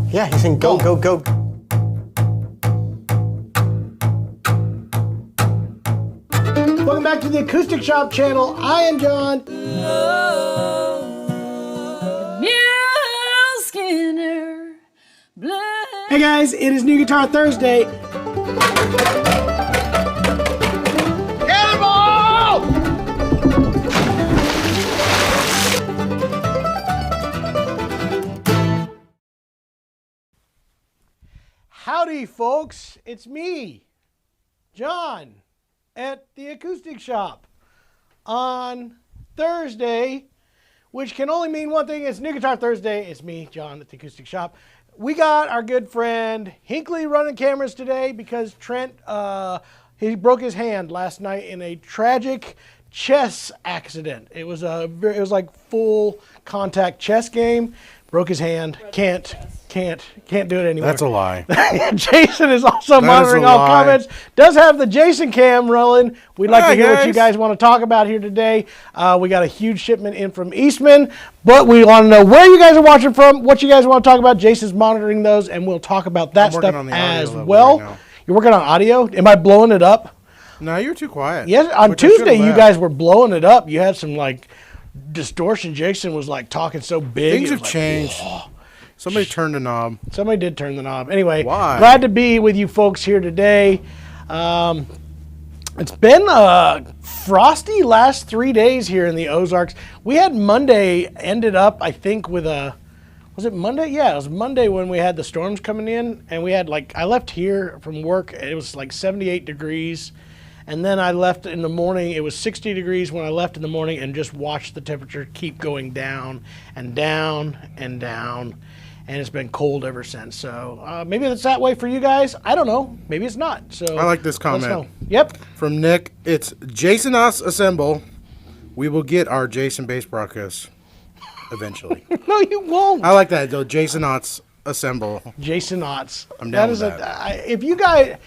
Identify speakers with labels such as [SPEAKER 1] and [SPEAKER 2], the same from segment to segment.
[SPEAKER 1] Yeah, he's saying go, go, go. Welcome back to the Acoustic Shop channel. I am John. Hey guys, it is New Guitar Thursday. Cannonball! Howdy, folks. It's me, John, at the Acoustic Shop on Thursday, which can only mean one thing. It's New Guitar Thursday. It's me, John, at the Acoustic Shop. We got our good friend Hinckley running cameras today because Trent, he broke his hand last night in a tragic chess accident. It was like full contact chess game. Broke his hand. Can't do it anymore.
[SPEAKER 2] That's a lie.
[SPEAKER 1] Jason is also monitoring all comments. Does have the Jason cam rolling. We'd like to hear what you guys want to talk about here today. We got a huge shipment in from Eastman, but we want to know where you guys are watching from, what you guys want to talk about. Jason's monitoring those, and we'll talk about that stuff as well. Right, you're working on audio? Am I blowing it up?
[SPEAKER 2] No, you're too quiet.
[SPEAKER 1] Yes, on Tuesday you guys were blowing it up. You had some like distortion. Jason was like talking so big.
[SPEAKER 2] Things have changed. Whoa. Somebody turned the knob.
[SPEAKER 1] Somebody did turn the knob. Anyway, glad to be with you folks here today. It's been frosty last 3 days here in the Ozarks. We had Monday ended up, I think, with was it Monday? Yeah, it was Monday when we had the storms coming in, and we had I left here from work, it was like 78 degrees, and then I left in the morning, it was 60 degrees when I left in the morning, and just watched the temperature keep going down and down and down, and it's been cold ever since. So maybe it's that way for you guys. I don't know. Maybe it's not. So
[SPEAKER 2] I like this comment.
[SPEAKER 1] Let us know. Yep.
[SPEAKER 2] From Nick, it's Jason us assemble. We will get our Jason bass broadcast eventually.
[SPEAKER 1] No, you won't.
[SPEAKER 2] I like that though. Jason Otts assemble.
[SPEAKER 1] Jason Otts.
[SPEAKER 2] I'm down with that.
[SPEAKER 1] If you guys,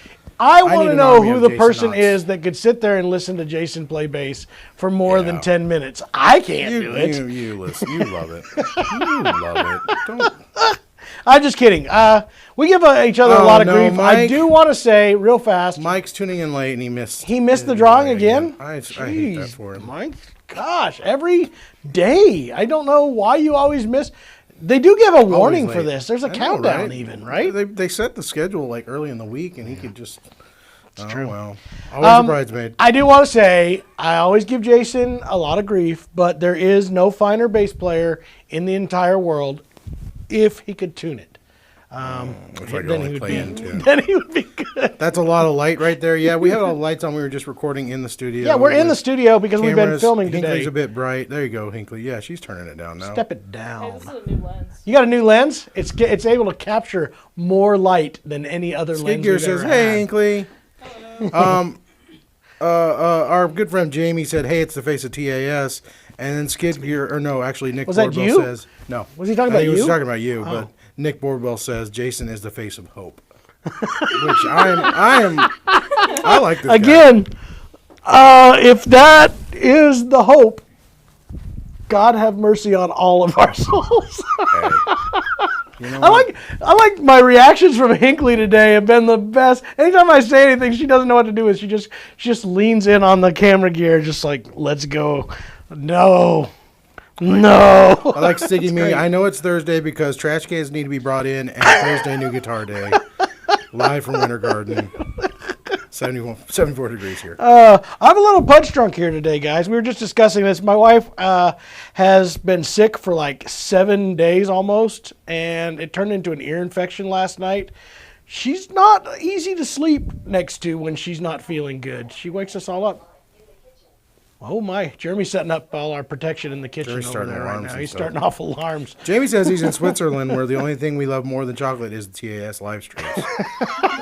[SPEAKER 1] I want to know who the
[SPEAKER 2] Jason
[SPEAKER 1] person
[SPEAKER 2] Otts.
[SPEAKER 1] is that could sit there and listen to Jason play bass for more than 10 minutes. I can't do it.
[SPEAKER 2] You listen. You love it. You love it. Don't.
[SPEAKER 1] I'm just kidding. We give each other a lot of grief.
[SPEAKER 2] Mike,
[SPEAKER 1] I do want to say real fast.
[SPEAKER 2] Mike's tuning in late and he missed.
[SPEAKER 1] He missed the drawing again.
[SPEAKER 2] I hate that for him.
[SPEAKER 1] Mike, gosh, every day. I don't know why you always miss. They do give a warning for this. There's a countdown even, right?
[SPEAKER 2] They set the schedule like early in the week, and he could just. It's
[SPEAKER 1] true.
[SPEAKER 2] Well, always a bridesmaid.
[SPEAKER 1] I do want to say I always give Jason a lot of grief, but there is no finer bass player in the entire world if he could tune it.
[SPEAKER 2] If I could only play in tune.
[SPEAKER 1] Then he would be good.
[SPEAKER 2] That's a lot of light right there. Yeah, we had all the lights on. We were just recording in the studio.
[SPEAKER 1] Yeah, we're in the studio because we've been filming today.
[SPEAKER 2] Hinckley's a bit bright. There you go, Hinckley. Yeah, she's turning it down now.
[SPEAKER 1] Step it down.
[SPEAKER 3] Hey, this is a new lens.
[SPEAKER 1] You got a new lens? It's able to capture more light than any other lens.
[SPEAKER 2] Skid Gear says, "Hey, Hinckley." Our good friend Jamie said, "Hey, it's the face of TAS," and then Skid Gear, or no, actually Nick Boardwell says, "No."
[SPEAKER 1] Was he talking about you?
[SPEAKER 2] He was talking about you, but Nick Boardwell says Jason is the face of hope, which I like this
[SPEAKER 1] again. If that is the hope, God have mercy on all of our souls.
[SPEAKER 2] Hey, you know
[SPEAKER 1] I like my reactions from Hinckley today have been the best. Anytime I say anything, she doesn't know what to do. She just leans in on the camera gear, just like, let's go. No. I
[SPEAKER 2] like Stiggy Me. I know it's Thursday because trash cans need to be brought in, and Thursday new guitar day. Live from Winter Garden. 74 degrees here.
[SPEAKER 1] I'm a little punch drunk here today, guys. We were just discussing this. My wife has been sick for like 7 days almost, and it turned into an ear infection last night. She's not easy to sleep next to when she's not feeling good. She wakes us all up. Oh my, Jeremy's setting up all our protection in the kitchen over there right now. He's starting off alarms.
[SPEAKER 2] Jamie says he's in Switzerland where the only thing we love more than chocolate is the TAS live streams.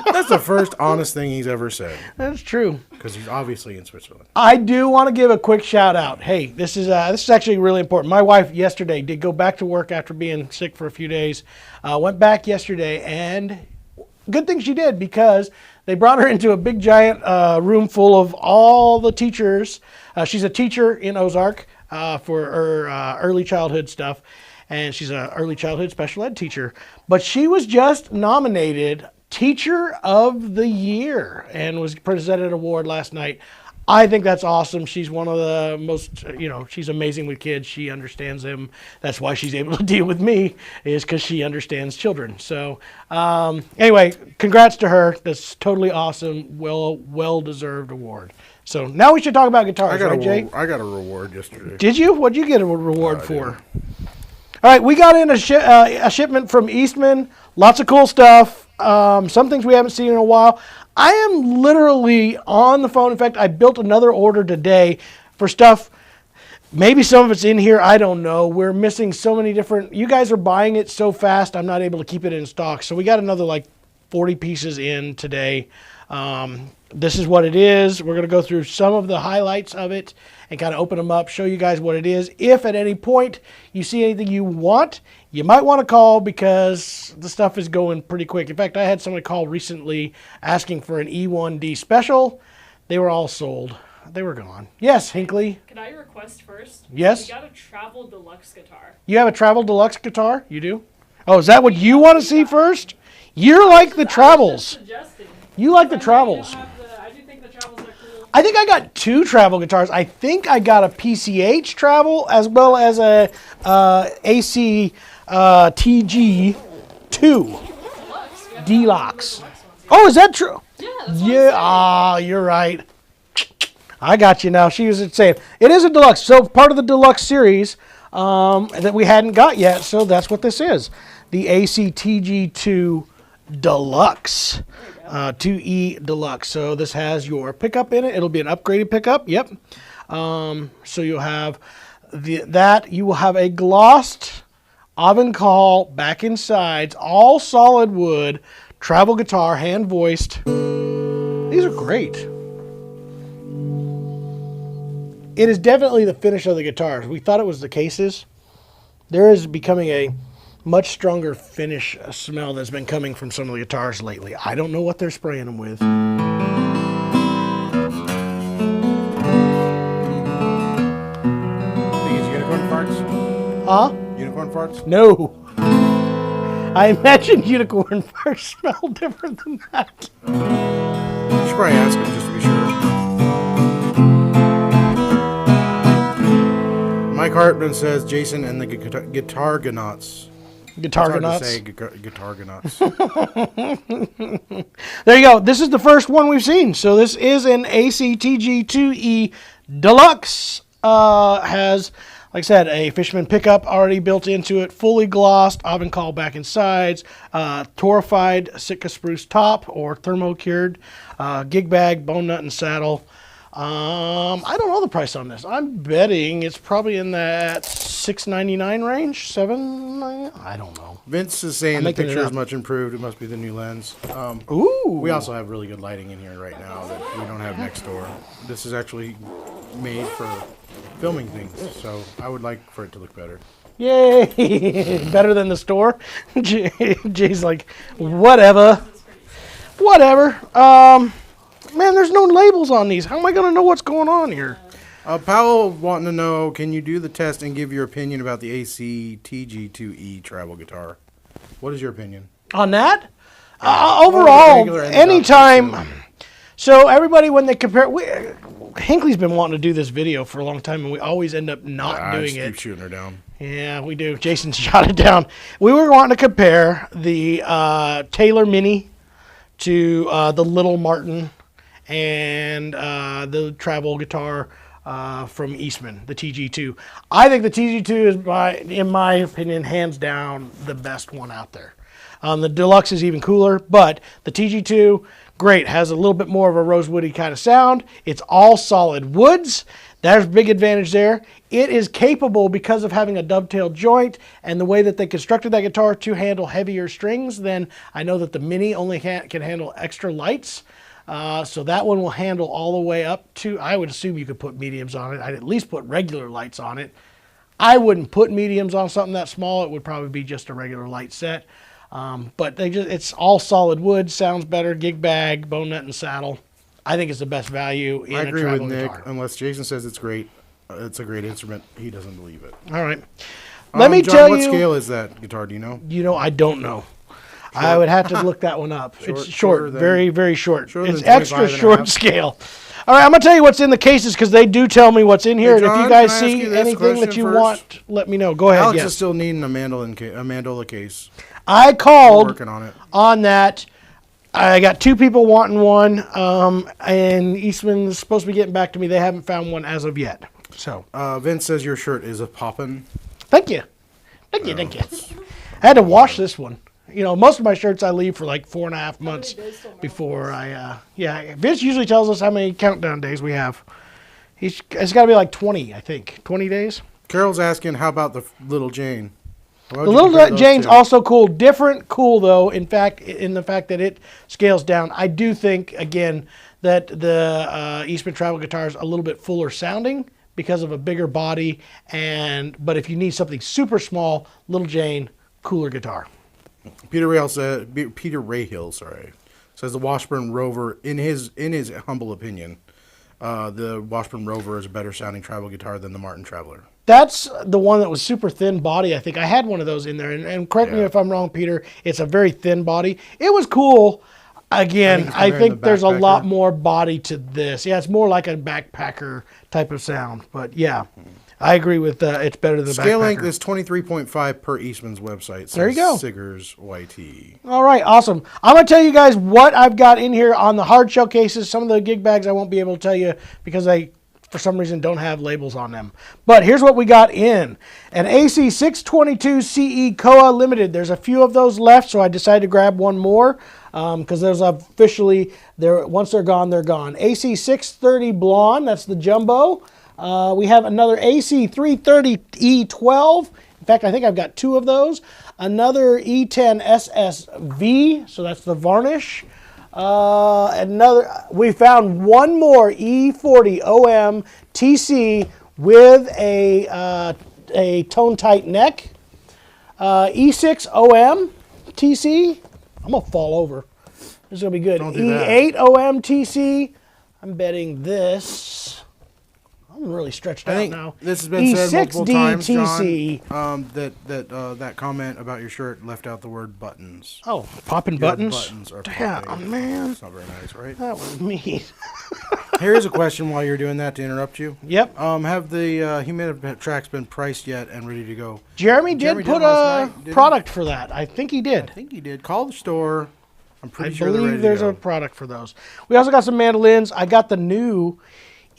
[SPEAKER 2] That's the first honest thing he's ever said.
[SPEAKER 1] That's true.
[SPEAKER 2] Because he's obviously in Switzerland.
[SPEAKER 1] I do want to give a quick shout out. Hey, this is actually really important. My wife yesterday did go back to work after being sick for a few days. Went back yesterday, and good thing she did because they brought her into a big giant room full of all the teachers. She's a teacher in Ozark for her early childhood stuff, and she's an early childhood special ed teacher. But she was just nominated Teacher of the Year and was presented an award last night. I think that's awesome. She's one of the most, she's amazing with kids. She understands them. That's why she's able to deal with me, is because she understands children. So anyway, congrats to her. That's totally awesome. Well-deserved award. So now we should talk about guitars, right, Jay?
[SPEAKER 2] I got a reward yesterday.
[SPEAKER 1] Did you? What'd you get a reward for? All right, we got in a shipment from Eastman. Lots of cool stuff. Some things we haven't seen in a while. I am literally on the phone. In fact, I built another order today for stuff. Maybe some of it's in here. I don't know. We're missing so many different. You guys are buying it so fast, I'm not able to keep it in stock. So we got another 40 pieces in today. This is what it is. We're going to go through some of the highlights of it and kind of open them up, show you guys what it is. If at any point you see anything you want, you might want to call because the stuff is going pretty quick. In fact, I had somebody call recently asking for an E1D special. They were all sold. They were gone. Yes, Hinckley.
[SPEAKER 3] Can I request first?
[SPEAKER 1] Yes.
[SPEAKER 3] We got a travel deluxe guitar.
[SPEAKER 1] You have a travel deluxe guitar? You do? Oh, is that what you want to see first? You're like the travels. You like the travels.
[SPEAKER 3] I do think the travels are cool.
[SPEAKER 1] I think I got 2 travel guitars. I think I got a PCH travel as well as a AC TG2 Deluxe. Oh, is that true?
[SPEAKER 3] Yeah, that's
[SPEAKER 1] Yeah, you're right. I got you now. She was saying it is a deluxe. So part of the deluxe series that we hadn't got yet. So that's what this is. The ACTG2 Deluxe. 2E Deluxe. So this has your pickup in it. It'll be an upgraded pickup. Yep. So you'll have that. You will have a glossed oven call back and sides, all solid wood, travel guitar, hand voiced. These are great. It is definitely the finish of the guitars. We thought it was the cases. There is becoming a much stronger finish smell that's been coming from some of the guitars lately. I don't know what they're spraying them with.
[SPEAKER 2] These unicorn farts?
[SPEAKER 1] Huh?
[SPEAKER 2] Unicorn farts?
[SPEAKER 1] No. I imagine unicorn farts smell different than that.
[SPEAKER 2] You should probably ask him just to be sure. Mike Hartman says Jason and the Guitargonauts.
[SPEAKER 1] Guitargonauts.
[SPEAKER 2] Say Guitargonauts.
[SPEAKER 1] There you go. This is the first one we've seen. So this is an ACTG2E Deluxe. Has, like I said, a Fishman pickup already built into it, fully glossed, oven call back and sides, torrefied Sitka spruce top or thermo cured, gig bag, bone nut and saddle. I don't know the price on this. I'm betting it's probably in that $6.99 range, $7.99. I don't know.
[SPEAKER 2] Vince is saying the picture is much improved. It must be the new lens.
[SPEAKER 1] Ooh.
[SPEAKER 2] We also have really good lighting in here right now that we don't have next door. This is actually made for filming things, so I would like for it to look better.
[SPEAKER 1] Yay! Better than the store. Jay's like, whatever. Whatever. Man, there's no labels on these. How am I going to know what's going on here?
[SPEAKER 2] Powell wanting to know, can you do the test and give your opinion about the ACTG2E travel guitar? What is your opinion?
[SPEAKER 1] On that? Overall, anytime. So everybody, when they compare, Hinckley's been wanting to do this video for a long time, and we always end up not doing it.
[SPEAKER 2] Keep shooting her down.
[SPEAKER 1] Yeah, we do. Jason shot it down. We were wanting to compare the Taylor Mini to the Little Martin and the travel guitar from Eastman, the TG2. I think the TG2 is, in my opinion, hands down the best one out there. The Deluxe is even cooler, but the TG2, great, has a little bit more of a rosewoody kind of sound. It's all solid woods. There's a big advantage there. It is capable, because of having a dovetail joint and the way that they constructed that guitar, to handle heavier strings than I know that the Mini only can handle extra lights. So that one will handle all the way up to, I would assume you could put mediums on it. I'd at least put regular lights on it. I wouldn't put mediums on something that small. It would probably be just a regular light set. But it's all solid wood, sounds better, gig bag, bone nut and saddle. I think it's the best value in a travel guitar. I agree with Nick,
[SPEAKER 2] unless Jason says it's great. It's a great instrument. He doesn't believe it.
[SPEAKER 1] All right. Let me
[SPEAKER 2] John,
[SPEAKER 1] tell you.
[SPEAKER 2] What scale is that guitar? Do you know?
[SPEAKER 1] I don't know. Short? I would have to look that one up. It's short, very, very short. It's extra short scale. All right, I'm going to tell you what's in the cases, because they do tell me what's in here.
[SPEAKER 2] Hey, John,
[SPEAKER 1] and if you guys see anything that you want, let me know. Go ahead.
[SPEAKER 2] Alex is still needing a Mandolin case.
[SPEAKER 1] I called
[SPEAKER 2] working
[SPEAKER 1] on that. I got 2 people wanting one, and Eastman's supposed to be getting back to me. They haven't found one as of yet. So
[SPEAKER 2] Vince says your shirt is a poppin'.
[SPEAKER 1] Thank you. Thank you. I had to wash this one. Most of my shirts I leave for like 4.5 months before I, Vince usually tells us how many countdown days we have. It's got to be like 20, I think. 20 days.
[SPEAKER 2] Carol's asking, how about the Little Jane?
[SPEAKER 1] The Little Jane's also cool. Different cool, though, in the fact that it scales down. I do think, again, that the Eastman travel guitar is a little bit fuller sounding because of a bigger body. But if you need something super small, Little Jane, cooler guitar.
[SPEAKER 2] Peter Rahill says the Washburn Rover, in his humble opinion, the Washburn Rover is a better sounding travel guitar than the Martin Traveler. That's the one that was super thin body. I think I had one of those in there. And correct me if I'm wrong, Peter. It's a very thin body. It was cool. Again, I think there's a lot more body to this. Yeah, it's more like a backpacker type of sound. But yeah,
[SPEAKER 1] I agree with it's better than the
[SPEAKER 2] Scale length
[SPEAKER 1] backpacker.
[SPEAKER 2] is 23.5 per Eastman's website.
[SPEAKER 1] There you go.
[SPEAKER 2] Siggers YT.
[SPEAKER 1] All right, awesome. I'm going to tell you guys what I've got in here on the hard shell cases. Some of the gig bags I won't be able to tell you because I, for some reason, don't have labels on them. But here's what we got in. An AC 622 CE Koa Limited. There's a few of those left, so I decided to grab one more because those officially, once they're gone, they're gone. AC 630 Blonde, that's the jumbo. We have another AC 330 E12. In fact, I think I've got two of those. Another E10 SSV, so that's the varnish. We found one more E40 OM TC with a tone tight neck. E6 OM TC. I'm gonna fall over. This is gonna be good.
[SPEAKER 2] Don't do that.
[SPEAKER 1] E8 OM TC. I'm betting this. I'm really stretched out now.
[SPEAKER 2] This has been said multiple
[SPEAKER 1] E6D
[SPEAKER 2] times,
[SPEAKER 1] TC.
[SPEAKER 2] John, that comment about your shirt left out the word buttons.
[SPEAKER 1] Oh, popping
[SPEAKER 2] Your
[SPEAKER 1] buttons.
[SPEAKER 2] buttons are
[SPEAKER 1] Yeah,
[SPEAKER 2] popping.
[SPEAKER 1] man.
[SPEAKER 2] It's not very nice, right?
[SPEAKER 1] That was mean.
[SPEAKER 2] Here's a question while you're doing that to interrupt you.
[SPEAKER 1] Yep.
[SPEAKER 2] Have the Humiditracks been priced yet and ready to go?
[SPEAKER 1] Jeremy did
[SPEAKER 2] Jeremy
[SPEAKER 1] put
[SPEAKER 2] did last
[SPEAKER 1] a
[SPEAKER 2] night, didn't he?
[SPEAKER 1] product for that. I think he did.
[SPEAKER 2] I think he did. Call the store. I'm
[SPEAKER 1] I
[SPEAKER 2] pretty sure they're
[SPEAKER 1] believe
[SPEAKER 2] ready
[SPEAKER 1] there's
[SPEAKER 2] to
[SPEAKER 1] a
[SPEAKER 2] go.
[SPEAKER 1] product for those. We also got some mandolins. I got the new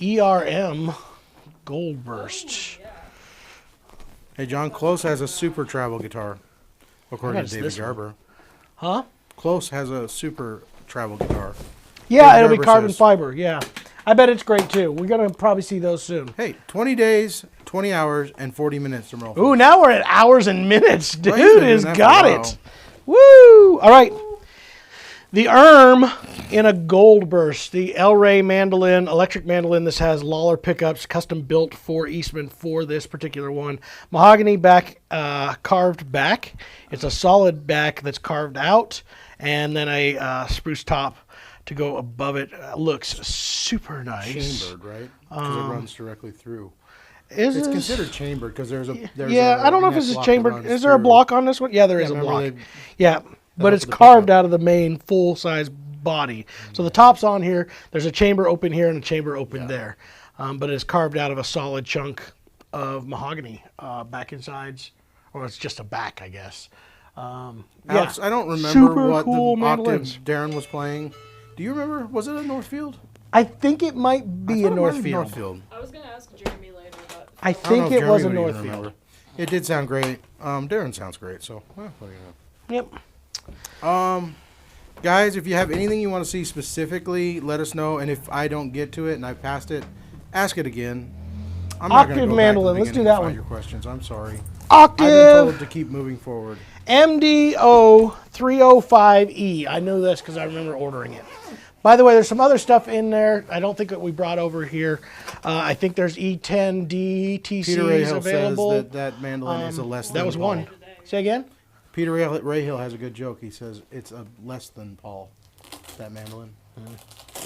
[SPEAKER 1] ERM Gold Burst.
[SPEAKER 2] Hey, John, Close has a super travel guitar, according
[SPEAKER 1] What
[SPEAKER 2] to
[SPEAKER 1] is
[SPEAKER 2] David
[SPEAKER 1] this one?
[SPEAKER 2] Garber.
[SPEAKER 1] Huh?
[SPEAKER 2] Close has a super travel guitar.
[SPEAKER 1] Yeah,
[SPEAKER 2] David
[SPEAKER 1] it'll be
[SPEAKER 2] Garber
[SPEAKER 1] carbon
[SPEAKER 2] says-
[SPEAKER 1] fiber. Yeah. I bet it's great too. We're going to probably see those soon.
[SPEAKER 2] Hey, 20 days, 20 hours, and 40 minutes to roll.
[SPEAKER 1] Ooh, now we're at hours and minutes. Dude
[SPEAKER 2] Well, he's been
[SPEAKER 1] has
[SPEAKER 2] doing that
[SPEAKER 1] got
[SPEAKER 2] for a
[SPEAKER 1] it. Woo! All right. The in a Gold Burst, the El Rey mandolin, electric mandolin. This has Lawler pickups, custom built for Eastman for this particular one. Mahogany back, carved back. It's a solid back that's carved out, and then a spruce top to go above it. Looks super nice.
[SPEAKER 2] Chambered, right? Because it runs directly through.
[SPEAKER 1] Is
[SPEAKER 2] It's
[SPEAKER 1] this-
[SPEAKER 2] considered chambered because there's a
[SPEAKER 1] yeah, I don't know if
[SPEAKER 2] neck
[SPEAKER 1] this is
[SPEAKER 2] block that
[SPEAKER 1] chambered.
[SPEAKER 2] runs
[SPEAKER 1] Is there a
[SPEAKER 2] through.
[SPEAKER 1] block on this one? Yeah, there is a
[SPEAKER 2] remember
[SPEAKER 1] block.
[SPEAKER 2] they-
[SPEAKER 1] Yeah, but it's
[SPEAKER 2] opened the
[SPEAKER 1] carved
[SPEAKER 2] pickup.
[SPEAKER 1] out of the main full-size body. So the top's on here. There's a chamber open here and a chamber open there. But it's carved out of a solid chunk of mahogany back insides. Or it's just a back, I guess.
[SPEAKER 2] Alex,
[SPEAKER 1] yeah.
[SPEAKER 2] I don't remember
[SPEAKER 1] Super
[SPEAKER 2] what
[SPEAKER 1] cool
[SPEAKER 2] the
[SPEAKER 1] mandolins.
[SPEAKER 2] octave Darren was playing. Do you remember? Was it a Northfield?
[SPEAKER 1] I think it might be a
[SPEAKER 2] I thought it might have been
[SPEAKER 1] Northfield.
[SPEAKER 3] I was gonna ask Jeremy later, but
[SPEAKER 1] I
[SPEAKER 2] I don't know
[SPEAKER 1] think
[SPEAKER 2] if
[SPEAKER 1] it was a
[SPEAKER 2] Jeremy would even
[SPEAKER 1] Northfield.
[SPEAKER 2] remember. It did sound great. Darren sounds great, so well, what do you know?
[SPEAKER 1] Yep.
[SPEAKER 2] Guys, if you have anything you want to see specifically, let us know. And if I don't get to it and I passed it, ask it again. I'm not gonna
[SPEAKER 1] Octave
[SPEAKER 2] go
[SPEAKER 1] mandolin.
[SPEAKER 2] back to
[SPEAKER 1] Let's
[SPEAKER 2] the
[SPEAKER 1] do
[SPEAKER 2] beginning
[SPEAKER 1] that
[SPEAKER 2] and
[SPEAKER 1] one.
[SPEAKER 2] find your questions. I'm sorry. I've been
[SPEAKER 1] Octave
[SPEAKER 2] told to keep moving forward.
[SPEAKER 1] MDO 305E. I know this because I remember ordering it. By the way, there's some other stuff in there. I don't think that we brought over here. I think there's E10D
[SPEAKER 2] Peter
[SPEAKER 1] TCs
[SPEAKER 2] Rahill
[SPEAKER 1] available.
[SPEAKER 2] says that mandolin is a less than
[SPEAKER 1] That was
[SPEAKER 2] Paul.
[SPEAKER 1] one. Say again?
[SPEAKER 2] Peter Rahill has a good joke. He says it's a less than Paul. That mandolin.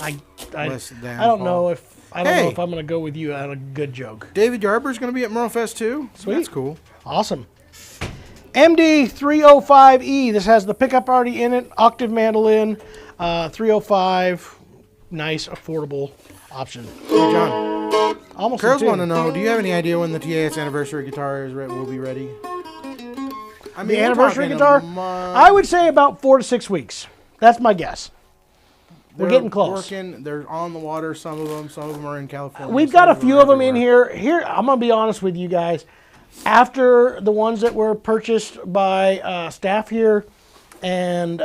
[SPEAKER 1] I
[SPEAKER 2] Less than
[SPEAKER 1] don't
[SPEAKER 2] Paul.
[SPEAKER 1] know if I'm going to go with you on a good joke.
[SPEAKER 2] David Yarber's going to be at Merlefest too.
[SPEAKER 1] Sweet.
[SPEAKER 2] That's cool.
[SPEAKER 1] Awesome. MD 305E. This has the pickup already in it. Octave mandolin. 305. Nice, affordable option.
[SPEAKER 2] Hey, John.
[SPEAKER 1] Almost.
[SPEAKER 2] Girls
[SPEAKER 1] a two.
[SPEAKER 2] want to know, do you have any idea when the TAS anniversary guitar will be ready? I mean,
[SPEAKER 1] The
[SPEAKER 2] we're
[SPEAKER 1] anniversary
[SPEAKER 2] talking a
[SPEAKER 1] guitar?
[SPEAKER 2] month.
[SPEAKER 1] I would say about 4 to 6 weeks. That's my guess. We're
[SPEAKER 2] They're
[SPEAKER 1] getting close.
[SPEAKER 2] They're on the water, some of them are in California.
[SPEAKER 1] We've got a
[SPEAKER 2] some
[SPEAKER 1] few
[SPEAKER 2] are
[SPEAKER 1] of them in
[SPEAKER 2] everywhere.
[SPEAKER 1] here. I'm going to be honest with you guys. After the ones that were purchased by staff here and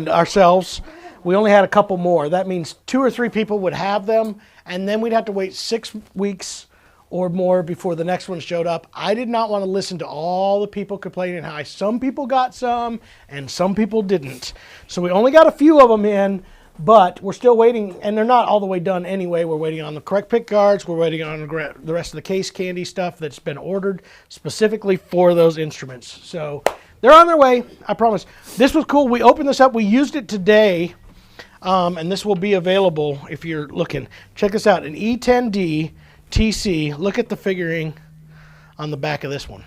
[SPEAKER 1] ourselves, we only had a couple more. That means 2 or 3 people would have them, and then we'd have to wait 6 weeks or more before the next one showed up. I did not want to listen to all the people complaining how some people got some and some people didn't. So we only got a few of them in, but we're still waiting, and they're not all the way done anyway. We're waiting on the correct pick guards. We're waiting on the rest of the case candy stuff that's been ordered specifically for those instruments. So they're on their way, I promise. This was cool. We opened this up. We used it today, and this will be available if you're looking. Check this out, an E10D TC. Look at the figuring on the back of this one.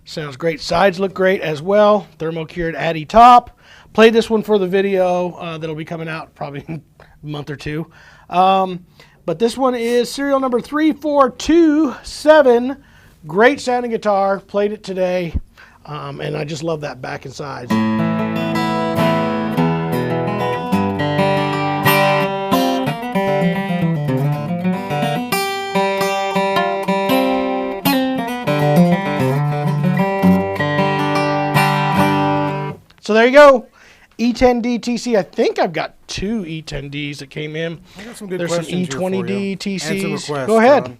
[SPEAKER 1] Sounds great. Sides look great as well. Thermo-cured Addy top. Played this one for the video that'll be coming out probably in a month or two. But But this one is serial number 3427. Great sounding guitar. Played it today. And I just love that back and sides. So there you go. E10D TC. I think I've got 2 E10Ds that came in.
[SPEAKER 2] I got some good
[SPEAKER 1] There's some
[SPEAKER 2] questions
[SPEAKER 1] E20D TCs.
[SPEAKER 2] And some requests,
[SPEAKER 1] go ahead.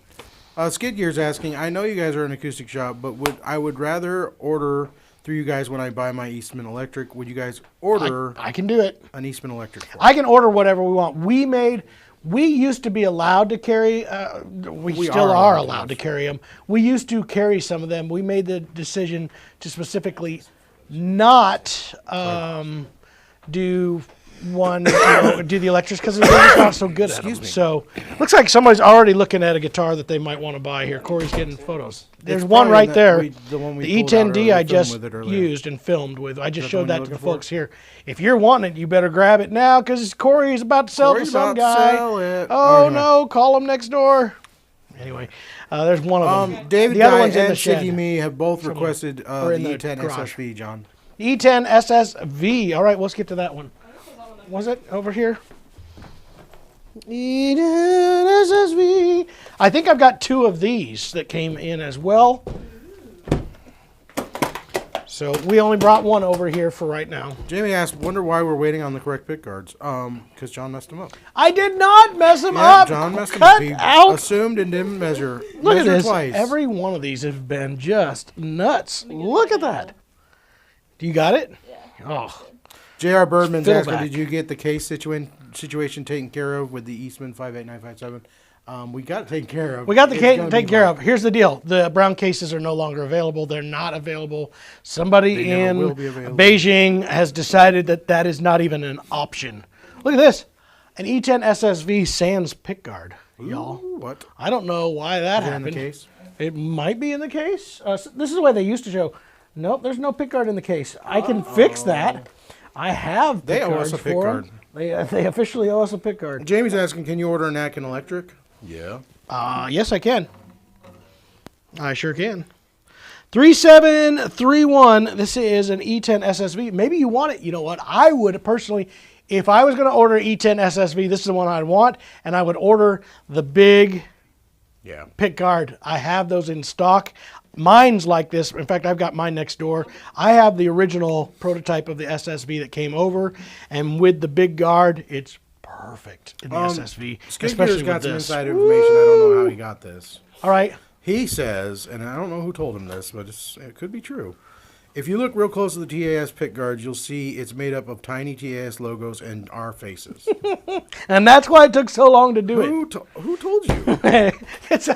[SPEAKER 2] Skid Gear's asking, I know you guys are an acoustic shop, but I would rather order through you guys when I buy my Eastman electric. Would you guys order
[SPEAKER 1] I can do it.
[SPEAKER 2] an Eastman electric for
[SPEAKER 1] I can order whatever we want. We used to be allowed to carry, we still are allowed to carry them. We used to carry some of them. We made the decision to specifically not do one, do the electrics because it's not so good at them. So looks like somebody's already looking at a guitar that they might want to buy here. Corey's getting photos. There's one right there. The E10D I just used and filmed with. I just showed that to the folks here. If you're wanting it, you better grab it now because Corey is about to sell it to some guy. Oh no, call him next door. Anyway, there's one of them.
[SPEAKER 2] David
[SPEAKER 1] the other
[SPEAKER 2] Guy
[SPEAKER 1] one's in
[SPEAKER 2] and
[SPEAKER 1] the shed.
[SPEAKER 2] Siggy Me have both requested the E10
[SPEAKER 1] garage.
[SPEAKER 2] SSV, John.
[SPEAKER 1] E10 SSV. All right, let's get to that one. Was it over here? E10 SSV. I think I've got 2 of these that came in as well. So we only brought one over here for right now.
[SPEAKER 2] Jamie asked, wonder why we're waiting on the correct pick guards. Because John messed them up.
[SPEAKER 1] I did not mess them up.
[SPEAKER 2] John messed them up. He
[SPEAKER 1] out.
[SPEAKER 2] assumed and didn't measure.
[SPEAKER 1] Look at this.
[SPEAKER 2] Twice.
[SPEAKER 1] Every one of these have been just nuts. Look at that. Do you got it?
[SPEAKER 3] Yeah.
[SPEAKER 1] Oh.
[SPEAKER 2] J.R. Birdman's asking,
[SPEAKER 1] Fiddleback.
[SPEAKER 2] did you get the case situation taken care of with the Eastman 58957? We got it taken care of.
[SPEAKER 1] We got the case taken care of. Here's the deal. The brown cases are no longer available. They're not available. Somebody in Beijing has decided that that is not even an option. Look at this. An E10 SSV Sans pickguard, y'all.
[SPEAKER 2] What?
[SPEAKER 1] I don't know why that happened.
[SPEAKER 2] In the case?
[SPEAKER 1] It might be in the case. This is the way they used to show. Nope, there's no pickguard in the case. I can fix that. I have
[SPEAKER 2] They owe us a pick guard.
[SPEAKER 1] They officially owe us a pickguard.
[SPEAKER 2] Jamie's asking, can you order an Akin electric? Yeah.
[SPEAKER 1] Yes, I can. I sure can. 3731. This is an E10 SSV. Maybe you want it. You know what? I would personally, if I was going to order E10 SSV, this is the one I'd want, and I would order the big pick guard. I have those in stock. Mine's like this. In fact, I've got mine next door. I have the original prototype of the SSV that came over, and with the big guard, it's perfect in the SSV.
[SPEAKER 2] Especially got some inside information. I don't know how he got this.
[SPEAKER 1] All right.
[SPEAKER 2] He says, and I don't know who told him this, but it could be true. If you look real close to the TAS pick guards, you'll see it's made up of tiny TAS logos and our faces.
[SPEAKER 1] And that's why it took so long to do it.
[SPEAKER 2] Who told you?
[SPEAKER 1] It's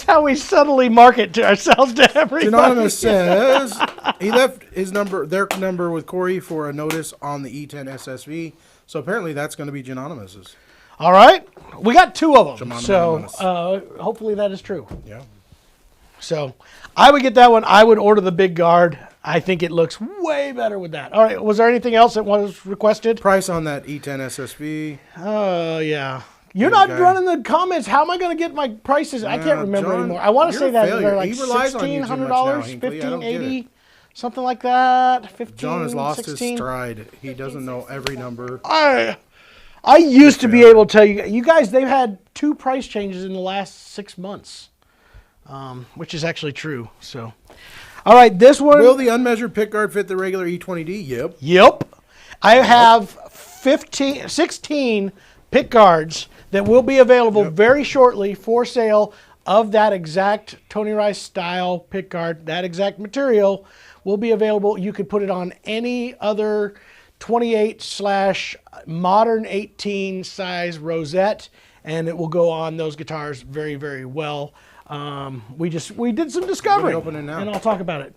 [SPEAKER 1] how we subtly market to ourselves to everybody.
[SPEAKER 2] Anonymous says he left their number with Corey for a notice on the E10 SSV. So apparently that's going to be Janonymous'.
[SPEAKER 1] All right. We got 2 of them. So hopefully that is true.
[SPEAKER 2] Yeah.
[SPEAKER 1] So I would get that one. I would order the big guard. I think it looks way better with that. All right. Was there anything else that was requested?
[SPEAKER 2] Price on that E10 SSV.
[SPEAKER 1] Oh, yeah. You're not running the comments. How am I going to get my prices? I can't remember anymore. I want to say that they're like $1,600, $1,580, something like that. 15,
[SPEAKER 2] John has lost
[SPEAKER 1] 16.
[SPEAKER 2] his stride. He doesn't know every number.
[SPEAKER 1] I used to be able to tell you. You guys, they've had 2 price changes in the last 6 months, which is actually true. So, all right, this one.
[SPEAKER 2] Will the unmeasured pickguard fit the regular E20D? Yep.
[SPEAKER 1] Yep. I have 16 pickguards that will be available very shortly for sale of that exact Tony Rice style pickguard. That exact material will be available. You could put it on any other 28/modern 18 size rosette, and it will go on those guitars very, very well. We did some discovering, and I'll talk about it.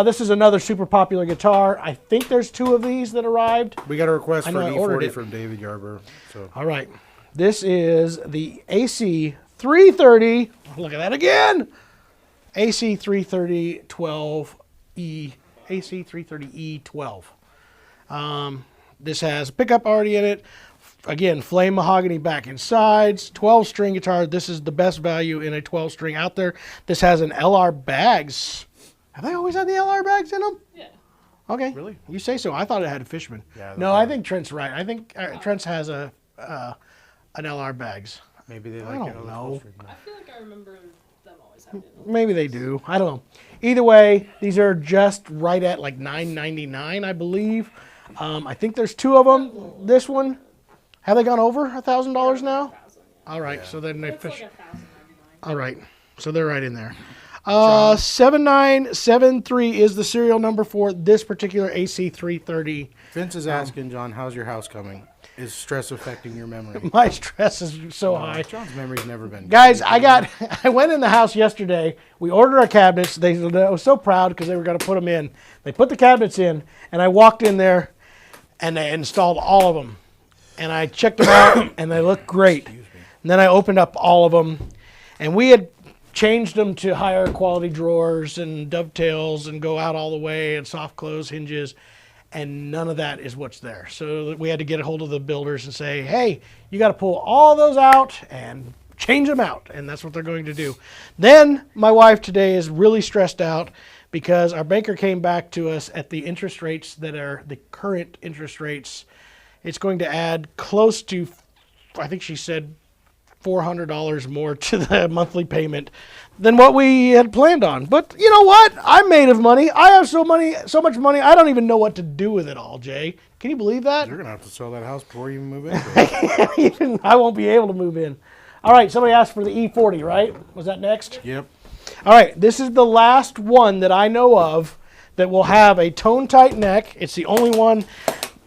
[SPEAKER 1] This is another super popular guitar. I think there's 2 of these that arrived.
[SPEAKER 2] We got a request for an E40 from David Yarber. So.
[SPEAKER 1] All right. This is the AC 330. Look at that again. AC 330 12E. AC 330E 12. This has a pickup already in it. Again, flame mahogany back and sides, 12-string guitar. This is the best value in a 12-string out there. This has an LR bags. Have they always had the LR bags in them?
[SPEAKER 3] Yeah.
[SPEAKER 1] Okay.
[SPEAKER 2] Really?
[SPEAKER 1] You say so. I thought it had a Fishman.
[SPEAKER 2] Yeah,
[SPEAKER 1] No, I think Trent's right. I think Trent's has an LR bags.
[SPEAKER 2] Maybe they like
[SPEAKER 1] I
[SPEAKER 2] it
[SPEAKER 1] don't
[SPEAKER 2] on the
[SPEAKER 1] know.
[SPEAKER 2] 12 string.
[SPEAKER 3] I feel like I remember them always having it.
[SPEAKER 1] Maybe they do. I don't know. Either way, these are just right at like $9.99, I believe. I think there's 2 of them. This one, have they gone over $1,000 now?
[SPEAKER 3] 1,000, yeah.
[SPEAKER 1] All right, so then they
[SPEAKER 3] It's
[SPEAKER 1] fish.
[SPEAKER 3] like 1,099.
[SPEAKER 1] All right, so they're right in there. 7973 is the serial number for this particular AC330.
[SPEAKER 2] Vince is asking, John, how's your house coming? Is stress affecting your memory?
[SPEAKER 1] My stress is so high.
[SPEAKER 2] John's memory's never been.
[SPEAKER 1] Guys, I went in the house yesterday. We ordered our cabinets. I was so proud because they were going to put them in. They put the cabinets in, and I walked in there, and they installed all of them. And I checked them out, and they looked great. And then I opened up all of them, and we had changed them to higher quality drawers and dovetails and go out all the way and soft close hinges. And none of that is what's there. So we had to get a hold of the builders and say, hey, you got to pull all those out and change them out. And that's what they're going to do. Then my wife today is really stressed out because our banker came back to us at the interest rates that are the current interest rates. It's going to add close to, I think she said, $400 more to the monthly payment than what we had planned on. But you know what? I'm made of money. I have so much money, I don't even know what to do with it all, Jay. Can you believe that?
[SPEAKER 2] You're going to have to sell that house before you even move in.
[SPEAKER 1] I won't be able to move in. All right, somebody asked for the E40, right? Was that next?
[SPEAKER 2] Yep.
[SPEAKER 1] All right, this is the last one that I know of that will have a tone-tight neck. It's the only one.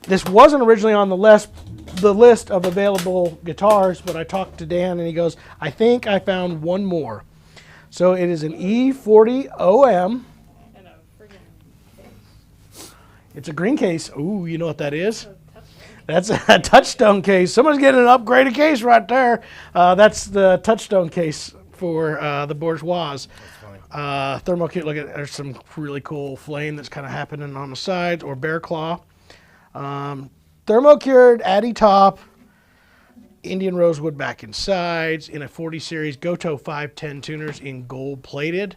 [SPEAKER 1] This wasn't originally on the list of available guitars, but I talked to Dan and he goes, I think I found one more. So it is an E40 OM.
[SPEAKER 3] And a friggin' case.
[SPEAKER 1] It's a green case. Ooh, you know what that is?
[SPEAKER 3] A touchstone.
[SPEAKER 1] That's a touchstone case. Someone's getting an upgraded case right there. That's the touchstone case for the Bourgeois. Thermocute, look at, there's some really cool flame that's kind of happening on the sides, or bear claw. Thermocured Addy top, Indian rosewood back and sides in a 40 series Goto 510 tuners in gold plated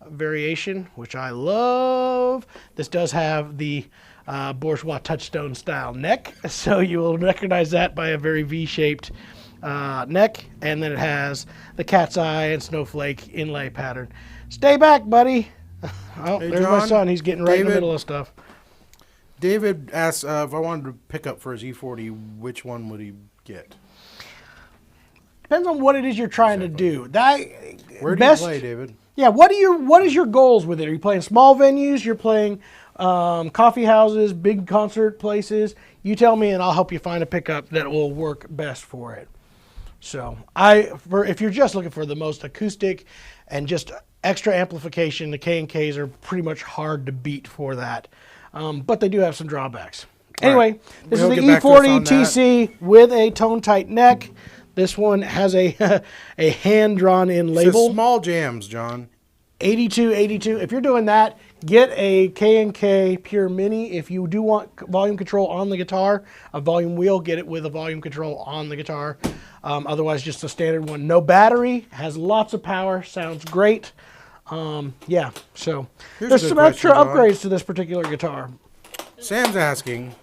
[SPEAKER 1] variation, which I love. This does have the Bourgeois touchstone style neck, so you will recognize that by a very V-shaped neck, and then it has the cat's eye and snowflake inlay pattern. Stay back, buddy. Oh,
[SPEAKER 2] Hey,
[SPEAKER 1] there's my
[SPEAKER 2] John,
[SPEAKER 1] son. He's getting right in the
[SPEAKER 2] David.
[SPEAKER 1] middle of stuff.
[SPEAKER 2] David asked if I wanted to pick up for his E40, which one would he get?
[SPEAKER 1] Depends on what it is you're trying to do.
[SPEAKER 2] Where do you play, David?
[SPEAKER 1] Yeah, what is your goals with it? Are you playing small venues? You're playing coffee houses, big concert places? You tell me, and I'll help you find a pickup that will work best for it. So, if you're just looking for the most acoustic and just extra amplification, the K&Ks are pretty much hard to beat for that. But they do have some drawbacks. Anyway,
[SPEAKER 2] right.
[SPEAKER 1] this
[SPEAKER 2] We'll
[SPEAKER 1] is the
[SPEAKER 2] get back to us
[SPEAKER 1] E40
[SPEAKER 2] on that.
[SPEAKER 1] TC with a tone-tight neck. This one has a a hand-drawn-in
[SPEAKER 2] It
[SPEAKER 1] label.
[SPEAKER 2] says small jams, John.
[SPEAKER 1] 8282. If you're doing that, get a K&K Pure Mini. If you do want volume control on the guitar, a volume wheel, get it with a volume control on the guitar. Otherwise, just a standard one. No battery, has lots of power, sounds great. Yeah, so
[SPEAKER 2] Here's a
[SPEAKER 1] there's
[SPEAKER 2] good
[SPEAKER 1] some
[SPEAKER 2] question,
[SPEAKER 1] extra
[SPEAKER 2] John.
[SPEAKER 1] upgrades to this particular guitar.
[SPEAKER 2] Sam's asking,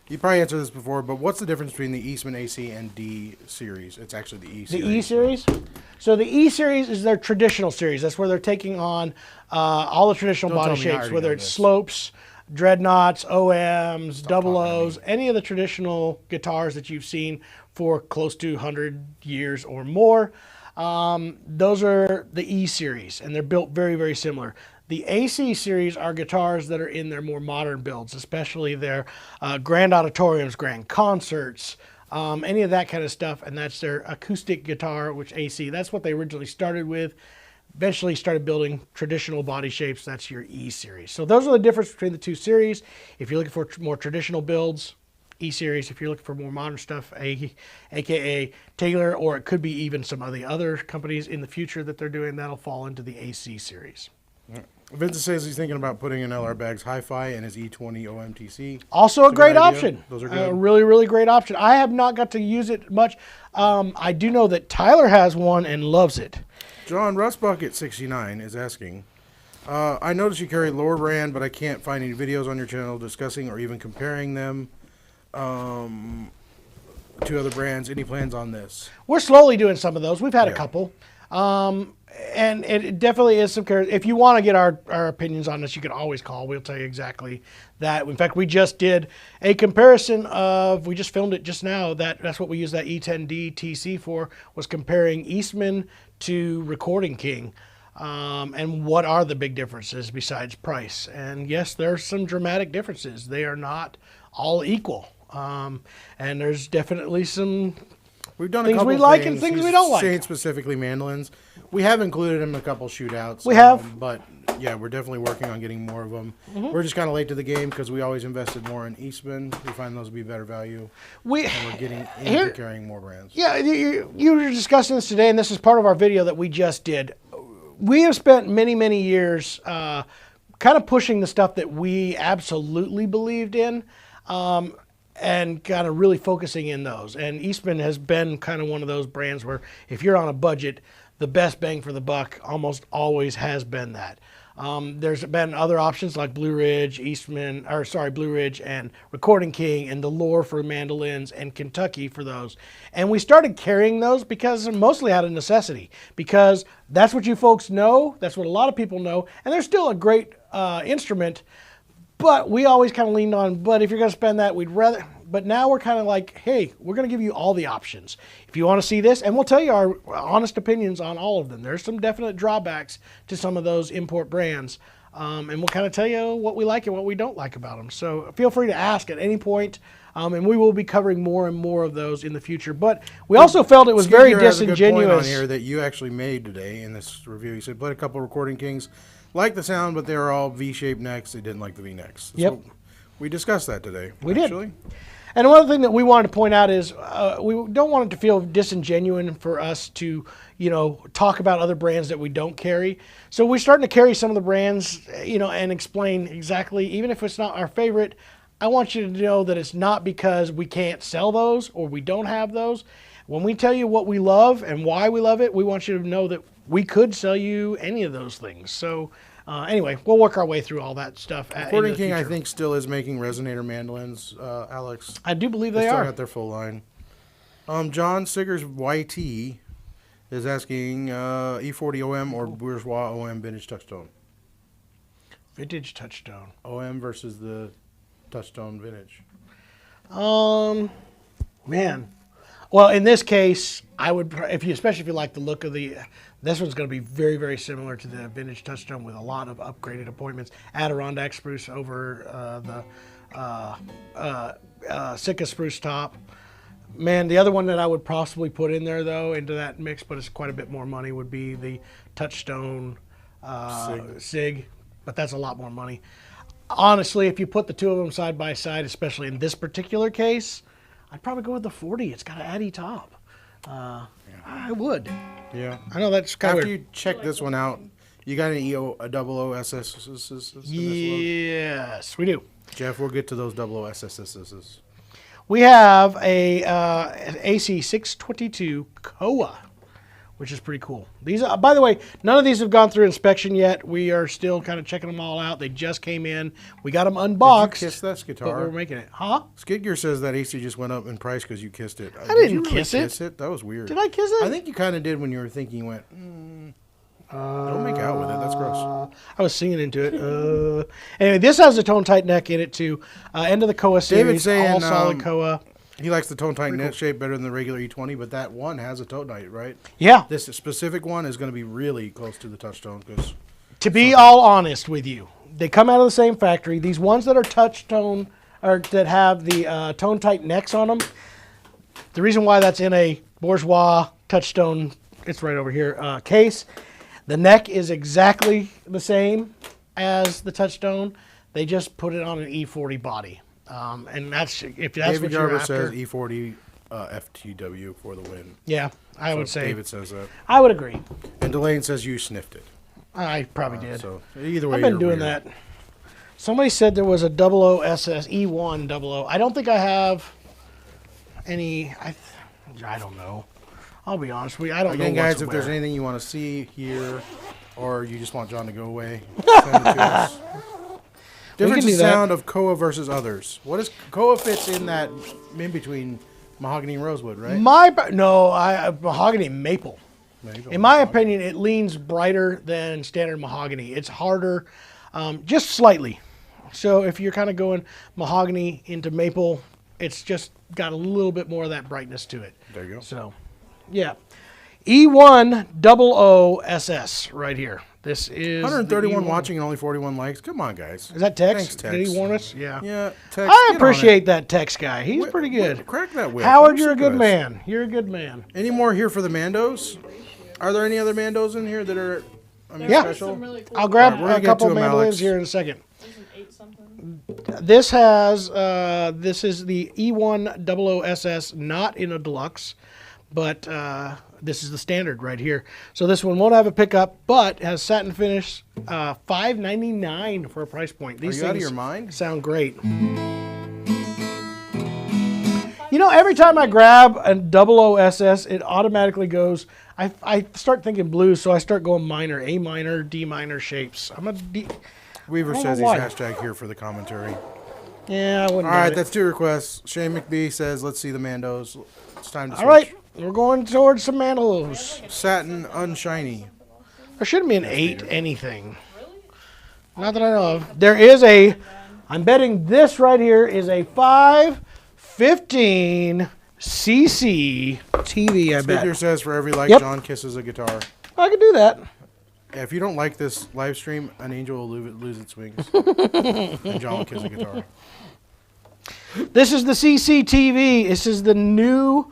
[SPEAKER 2] you probably answered this before, but what's the difference between the Eastman AC and D series? It's actually the E
[SPEAKER 1] The
[SPEAKER 2] series.
[SPEAKER 1] E series. So the E series is their traditional series. That's where they're taking on all the traditional
[SPEAKER 2] Don't
[SPEAKER 1] body
[SPEAKER 2] tell me I
[SPEAKER 1] shapes,
[SPEAKER 2] already
[SPEAKER 1] whether
[SPEAKER 2] know
[SPEAKER 1] it's
[SPEAKER 2] this.
[SPEAKER 1] slopes, dreadnoughts, OMs, double
[SPEAKER 2] talking to
[SPEAKER 1] O's, any of the traditional guitars that you've seen for close to 100 years or more. Those are the E series, and they're built very, very similar. The AC series are guitars that are in their more modern builds, especially their grand auditoriums, grand concerts, any of that kind of stuff, and that's their acoustic guitar, which AC, that's what they originally started with. Eventually started building traditional body shapes, that's your E series. So those are the difference between the two series. If you're looking for more traditional builds, E series. If you're looking for more modern stuff, aka Taylor, or it could be even some of the other companies in the future that they're doing, that'll fall into the AC series.
[SPEAKER 2] Vincent says he's thinking about putting in LR Bags Hi-Fi and his E20 OMTC.
[SPEAKER 1] Also a great option.
[SPEAKER 2] Those are good.
[SPEAKER 1] A really, really great option. I have not got to use it much. I do know that Tyler has one and loves it.
[SPEAKER 2] John Rustbucket69 is asking, I noticed you carry lower brand, but I can't find any videos on your channel discussing or even comparing them to other brands. Any plans on this?
[SPEAKER 1] We're slowly doing some of those. We've had a couple. And it definitely is some care. If you want to get our opinions on this, you can always call. We'll tell you exactly that. In fact, we just did a comparison of, we just filmed it just now, that's what we used that E10D TC for, was comparing Eastman to Recording King. And what are the big differences besides price? And yes, there's some dramatic differences. They are not all equal. And there's definitely some
[SPEAKER 2] We've done
[SPEAKER 1] things
[SPEAKER 2] a couple
[SPEAKER 1] we like and things we don't like.
[SPEAKER 2] Saying specifically mandolins. We have included them in a couple shootouts.
[SPEAKER 1] We have.
[SPEAKER 2] But yeah, we're definitely working on getting more of them. We're just kind of late to the game because we always invested more in Eastman. We find those to be better value. And we're getting into carrying more brands.
[SPEAKER 1] Yeah, you were discussing this today, and this is part of our video that we just did. We have spent many, many years kind of pushing the stuff that we absolutely believed in. And kind of really focusing in those. And Eastman has been kind of one of those brands where if you're on a budget, the best bang for the buck almost always has been that. There's been other options like Blue Ridge and Recording King and the Lure for mandolins and Kentucky for those. And we started carrying those because mostly out of necessity, because that's what you folks know. That's what a lot of people know. And they're still a great instrument. But we always kind of leaned on, but if you're going to spend that, we'd rather. But now we're kind of like, hey, we're going to give you all the options. If you want to see this, and we'll tell you our honest opinions on all of them. There's some definite drawbacks to some of those import brands. And we'll kind of tell you what we like and what we don't like about them. So feel free to ask at any point. And we will be covering more and more of those in the future. But we also felt it was very disingenuous.
[SPEAKER 2] Has a good point on here that you actually made today in this review. You said, played a couple of Recording Kings. Like the sound, but they were all V-shaped necks. They didn't like the V-necks.
[SPEAKER 1] Yep.
[SPEAKER 2] So we discussed that today.
[SPEAKER 1] We did. And one other thing that we wanted to point out is we don't want it to feel disingenuous for us to, talk about other brands that we don't carry. So we're starting to carry some of the brands, and explain exactly, even if it's not our favorite, I want you to know that it's not because we can't sell those or we don't have those. When we tell you what we love and why we love it, we want you to know that we could sell you any of those things. So anyway, we'll work our way through all that stuff.
[SPEAKER 2] Recording King, I think, still is making resonator mandolins, Alex.
[SPEAKER 1] I do believe they
[SPEAKER 2] still
[SPEAKER 1] are.
[SPEAKER 2] got their full line. John Siggers YT is asking E40 OM or Bourgeois OM vintage touchstone.
[SPEAKER 1] Vintage touchstone.
[SPEAKER 2] OM versus the touchstone vintage.
[SPEAKER 1] Man. Well, in this case, I would, especially if you like the look of this one's going to be very, very similar to the vintage touchstone with a lot of upgraded appointments. Adirondack spruce over the Sitka spruce top. Man, the other one that I would possibly put in there, though, into that mix, but it's quite a bit more money, would be the touchstone Sig. But that's a lot more money. Honestly, if you put the two of them side by side, especially in this particular case, I'd probably go with the 40. It's got an Addy top. I would.
[SPEAKER 2] Yeah.
[SPEAKER 1] I know that's kind of
[SPEAKER 2] After you check this one out, you got a double OSS?
[SPEAKER 1] Yes, we do.
[SPEAKER 2] Jeff, we'll get to those double OSSs.
[SPEAKER 1] We have a AC 622 Koa, which is pretty cool. These, by the way, none of these have gone through inspection yet. We are still kind of checking them all out. They just came in. We got them unboxed.
[SPEAKER 2] Did you kiss that guitar?
[SPEAKER 1] But we're making it. Huh?
[SPEAKER 2] Skid Gear says that AC just went up in price because you kissed it.
[SPEAKER 1] I didn't kiss
[SPEAKER 2] it. That was weird.
[SPEAKER 1] Did I kiss it?
[SPEAKER 2] I think you kind of did when you were thinking. You went, don't make out with it. That's gross.
[SPEAKER 1] I was singing into it. Anyway, this has a tone tight neck in it too. End of the Koa series.
[SPEAKER 2] David's saying,
[SPEAKER 1] all solid Koa.
[SPEAKER 2] He likes the tone tight net shape better than the regular E20, but that one has a tone tight, right?
[SPEAKER 1] Yeah.
[SPEAKER 2] This specific one is going to be really close to the touchstone.
[SPEAKER 1] To be all honest with you, they come out of the same factory. These ones that are touchstone, or that have the tone tight necks on them, the reason why that's in a Bourgeois touchstone, it's right over here, case, the neck is exactly the same as the touchstone. They just put it on an E40 body. And that's, if that's
[SPEAKER 2] David
[SPEAKER 1] what you're
[SPEAKER 2] Garber
[SPEAKER 1] after.
[SPEAKER 2] says E40 FTW for the win.
[SPEAKER 1] Yeah, I would say.
[SPEAKER 2] David says that.
[SPEAKER 1] I would agree.
[SPEAKER 2] And Delane says you sniffed it.
[SPEAKER 1] I probably did.
[SPEAKER 2] So either way,
[SPEAKER 1] I've been
[SPEAKER 2] you're
[SPEAKER 1] doing
[SPEAKER 2] weird.
[SPEAKER 1] that. Somebody said there was a 00 SS E1 00. I don't think I have any. I don't know. I'll be honest with you. I don't
[SPEAKER 2] Again,
[SPEAKER 1] know.
[SPEAKER 2] guys,
[SPEAKER 1] what's
[SPEAKER 2] if there's
[SPEAKER 1] where.
[SPEAKER 2] anything you want to see here, or you just want John to go away, send it to us. Difference
[SPEAKER 1] do
[SPEAKER 2] in
[SPEAKER 1] that.
[SPEAKER 2] sound of Koa versus others. What is Koa fits in that in between mahogany and rosewood, right?
[SPEAKER 1] Mahogany maple.
[SPEAKER 2] Maybe.
[SPEAKER 1] In my opinion, it leans brighter than standard mahogany. It's harder, just slightly. So if you're kind of going mahogany into maple, it's just got a little bit more of that brightness to it.
[SPEAKER 2] There you go.
[SPEAKER 1] So, yeah. E1 00 SS right here. This is
[SPEAKER 2] 131
[SPEAKER 1] the E1.
[SPEAKER 2] watching and only 41 likes. Come on, guys.
[SPEAKER 1] Is that Tex?
[SPEAKER 2] Thanks, Tex.
[SPEAKER 1] Did he warn us? Yeah.
[SPEAKER 2] Yeah, Tex.
[SPEAKER 1] I
[SPEAKER 2] get on
[SPEAKER 1] appreciate that Tex guy. He's
[SPEAKER 2] it.
[SPEAKER 1] pretty good.
[SPEAKER 2] Crack that whip.
[SPEAKER 1] Howard,
[SPEAKER 2] I'm
[SPEAKER 1] you're a
[SPEAKER 2] sick
[SPEAKER 1] good
[SPEAKER 2] of this.
[SPEAKER 1] man. You're a good man.
[SPEAKER 2] Any more here for the Mandos? Are there any other Mandos in here that are
[SPEAKER 1] Yeah.
[SPEAKER 2] special?
[SPEAKER 3] Some really cool
[SPEAKER 1] I'll grab
[SPEAKER 2] We're gonna
[SPEAKER 1] a
[SPEAKER 2] get
[SPEAKER 1] couple
[SPEAKER 2] to 'em,
[SPEAKER 1] mandolins
[SPEAKER 2] Alex.
[SPEAKER 1] here in a second.
[SPEAKER 3] There's an 8 something.
[SPEAKER 1] This has this is the E1 00 SS, not in a deluxe, but this is the standard right here. So this one won't have a pickup, but has satin finish. $5.99 for a price point. These
[SPEAKER 2] you out of
[SPEAKER 1] things
[SPEAKER 2] your mind?
[SPEAKER 1] sound great. You know, every time I grab a 00 SS, it automatically goes. I start thinking blues, so I start going minor, A minor, D minor shapes. I'm a D.
[SPEAKER 2] Weaver
[SPEAKER 1] I don't
[SPEAKER 2] says
[SPEAKER 1] know
[SPEAKER 2] he's
[SPEAKER 1] why.
[SPEAKER 2] hashtag here for the commentary.
[SPEAKER 1] Yeah, I wouldn't.
[SPEAKER 2] All
[SPEAKER 1] doubt
[SPEAKER 2] right,
[SPEAKER 1] it.
[SPEAKER 2] that's 2 requests. Shane McBee says, let's see the Mandos. It's time to switch.
[SPEAKER 1] All right, we're going towards some mandalos.
[SPEAKER 2] Satin Unshiny.
[SPEAKER 1] There shouldn't be an 8 anything. Not that I know of. There is a, I'm betting this right here is a 515 cc TV, I bet.
[SPEAKER 2] Speaker says for every like,
[SPEAKER 1] Yep.
[SPEAKER 2] John kisses a guitar.
[SPEAKER 1] I could do that.
[SPEAKER 2] Yeah, if you don't like this live stream, an angel will lose its wings. And John will kiss a guitar.
[SPEAKER 1] This is the CCTV. This is the new,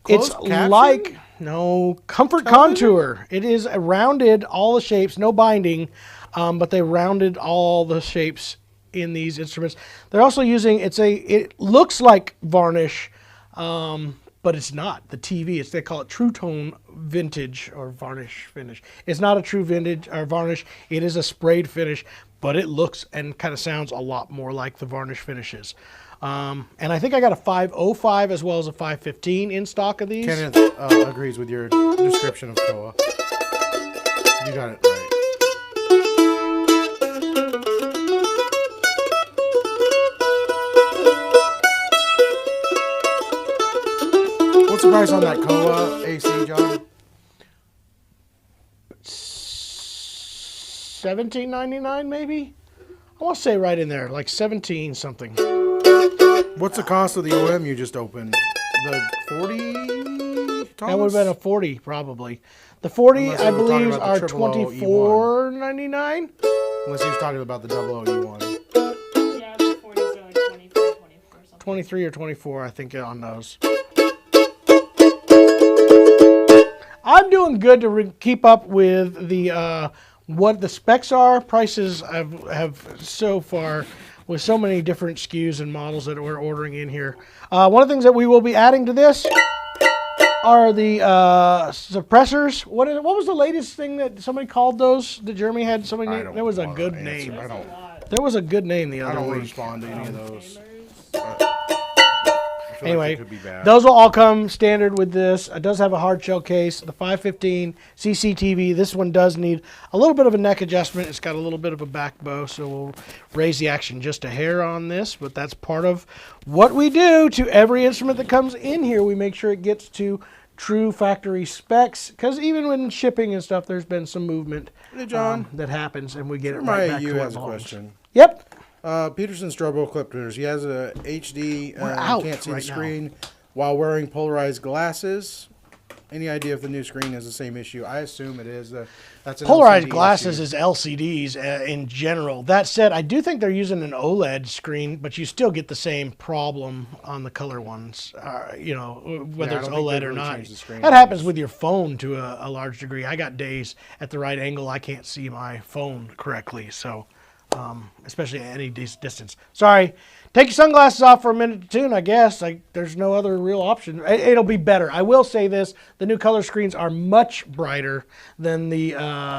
[SPEAKER 1] it's
[SPEAKER 2] Closed caption?
[SPEAKER 1] like, no, Comfort
[SPEAKER 2] Television?
[SPEAKER 1] Contour. It is a rounded, all the shapes, no binding, but they rounded all the shapes in these instruments. They're also using, it looks like varnish, but it's not. The TV, they call it True Tone Vintage or Varnish Finish. It's not a true vintage or varnish. It is a sprayed finish, but it looks and kind of sounds a lot more like the varnish finishes. And I think I got a 505 as well as a 515 in stock of these.
[SPEAKER 2] Kenneth agrees with your description of Koa. You got it right. What's the price on that Koa AC, John?
[SPEAKER 1] $17.99 maybe? I want to say right in there, like 17 something.
[SPEAKER 2] What's the cost of the OM you just opened? The 40?
[SPEAKER 1] That would have been a 40 probably. The 40
[SPEAKER 2] Unless
[SPEAKER 1] I
[SPEAKER 2] we were talking
[SPEAKER 1] believe
[SPEAKER 2] about
[SPEAKER 1] are
[SPEAKER 2] the 00
[SPEAKER 1] $24.99.
[SPEAKER 2] Unless he was talking about the 00 E1.
[SPEAKER 3] Yeah, the 40s are like 23, 24 something.
[SPEAKER 1] 23 or 24 I think on those. I'm doing good to keep up with the what the specs are. Prices have so far with so many different SKUs and models that we're ordering in here. One of the things that we will be adding to this are the suppressors. What was the latest thing that somebody called those? That Jeremy had somebody
[SPEAKER 2] I
[SPEAKER 1] name?
[SPEAKER 2] don't
[SPEAKER 1] There was a
[SPEAKER 2] wanna
[SPEAKER 1] good
[SPEAKER 2] answer.
[SPEAKER 1] name.
[SPEAKER 2] I
[SPEAKER 3] There's a
[SPEAKER 2] don't.
[SPEAKER 3] lot.
[SPEAKER 1] There was a good name the
[SPEAKER 2] I
[SPEAKER 1] other
[SPEAKER 2] don't
[SPEAKER 1] week.
[SPEAKER 2] respond to any of those.
[SPEAKER 3] Chambers.
[SPEAKER 2] I feel
[SPEAKER 1] Anyway,
[SPEAKER 2] like it could be bad.
[SPEAKER 1] those will all come standard with this. It does have a hard shell case. The 515 CCTV. This one does need a little bit of a neck adjustment. It's got a little bit of a back bow, so we'll raise the action just a hair on this. But that's part of what we do to every instrument that comes in here. We make sure it gets to true factory specs, because even when shipping and stuff, there's been some movement
[SPEAKER 2] Hey, John.
[SPEAKER 1] that happens, and we get it
[SPEAKER 2] Jeremiah
[SPEAKER 1] right back
[SPEAKER 2] U
[SPEAKER 1] to
[SPEAKER 2] has
[SPEAKER 1] our
[SPEAKER 2] a
[SPEAKER 1] bones.
[SPEAKER 2] question.
[SPEAKER 1] Yep.
[SPEAKER 2] Peterson strobo clippers. He has a HD.
[SPEAKER 1] We're out
[SPEAKER 2] Can't see
[SPEAKER 1] right
[SPEAKER 2] the
[SPEAKER 1] now.
[SPEAKER 2] screen while wearing polarized glasses. Any idea if the new screen has the same issue? I assume it is. That's an
[SPEAKER 1] Polarized
[SPEAKER 2] LCD
[SPEAKER 1] glasses
[SPEAKER 2] issue.
[SPEAKER 1] is LCDs in general. That said, I do think they're using an OLED screen, but you still get the same problem on the color ones. You know, whether
[SPEAKER 2] I
[SPEAKER 1] it's
[SPEAKER 2] don't think
[SPEAKER 1] OLED
[SPEAKER 2] they've
[SPEAKER 1] or
[SPEAKER 2] really
[SPEAKER 1] not.
[SPEAKER 2] changed the screen
[SPEAKER 1] That happens
[SPEAKER 2] much.
[SPEAKER 1] with your phone to a large degree. I got days at the right angle I can't see my phone correctly. So especially at any distance. Sorry. Take your sunglasses off for a minute to tune, I guess. There's no other real option. It'll be better. I will say this. The new color screens are much brighter than the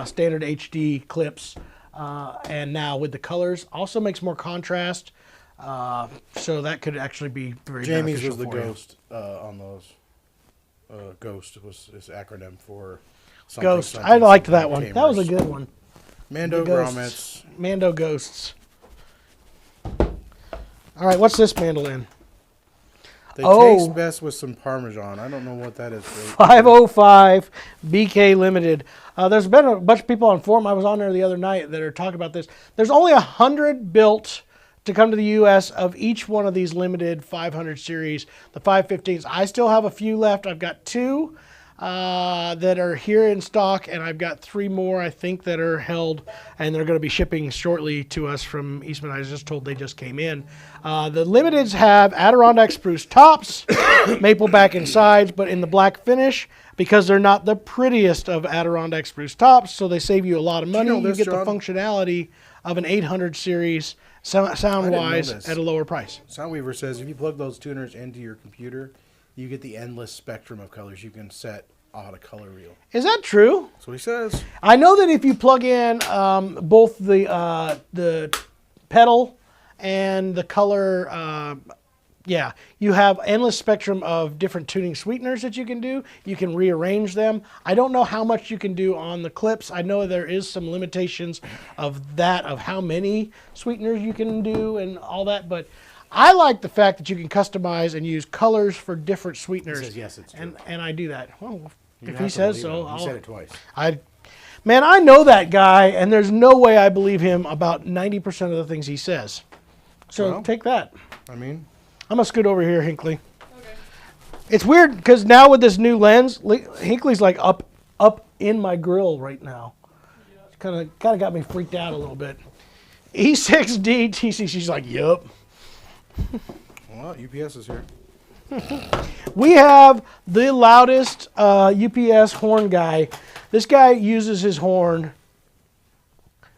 [SPEAKER 1] standard HD clips. And now with the colors, also makes more contrast. So that could actually be very
[SPEAKER 2] Jamie's
[SPEAKER 1] beneficial
[SPEAKER 2] was the
[SPEAKER 1] for you.
[SPEAKER 2] ghost on those. Ghost was his acronym for something.
[SPEAKER 1] Ghost.
[SPEAKER 2] Something,
[SPEAKER 1] I liked
[SPEAKER 2] something
[SPEAKER 1] that one.
[SPEAKER 2] gamers.
[SPEAKER 1] That was a good one.
[SPEAKER 2] Mando
[SPEAKER 1] The ghosts.
[SPEAKER 2] grommets.
[SPEAKER 1] Mando ghosts. All right, what's this mandolin?
[SPEAKER 2] They
[SPEAKER 1] Oh.
[SPEAKER 2] taste best with some Parmesan. I don't know what that is.
[SPEAKER 1] 505 BK Limited. There's been a bunch of people on forum. I was on there the other night that are talking about this. There's only 100 built to come to the U.S. of each one of these limited 500 series, the 515s. I still have a few left. I've got 2 that are here in stock, and I've got 3 more, I think, that are held, and they're going to be shipping shortly to us from Eastman. I was just told they just came in. The limiteds have Adirondack spruce tops, maple back and sides, but in the black finish, because they're not the prettiest of Adirondack spruce tops, so they save you a lot of money.
[SPEAKER 2] know this,
[SPEAKER 1] you get
[SPEAKER 2] John?
[SPEAKER 1] the functionality of an 800 series sound-wise
[SPEAKER 2] this.
[SPEAKER 1] at a lower price.
[SPEAKER 2] Soundweaver says if you plug those tuners into your computer, you get the endless spectrum of colors. You can set on a color wheel.
[SPEAKER 1] Is that true?
[SPEAKER 2] That's what he says.
[SPEAKER 1] I know that if you plug in both the pedal and the color, you have endless spectrum of different tuning sweeteners that you can do. You can rearrange them. I don't know how much you can do on the clips. I know there is some limitations of how many sweeteners you can do and all that, but I like the fact that you can customize and use colors for different sweeteners.
[SPEAKER 2] He says yes, it's true.
[SPEAKER 1] And I do that. Well,
[SPEAKER 2] You
[SPEAKER 1] if
[SPEAKER 2] have
[SPEAKER 1] he
[SPEAKER 2] to
[SPEAKER 1] says
[SPEAKER 2] believe
[SPEAKER 1] so,
[SPEAKER 2] him. He said it twice.
[SPEAKER 1] Man, I know that guy, and there's no way I believe him about 90% of the things he says. So
[SPEAKER 2] Well.
[SPEAKER 1] take that.
[SPEAKER 2] I mean,
[SPEAKER 1] I'm going to scoot over here, Hinckley.
[SPEAKER 3] Okay.
[SPEAKER 1] It's weird because now with this new lens, Hinckley's like up in my grill right now. It's kind of got me freaked out a little bit. E6D TC, she's like, yup.
[SPEAKER 2] well, UPS is here.
[SPEAKER 1] We have the loudest UPS horn guy. This guy uses his horn.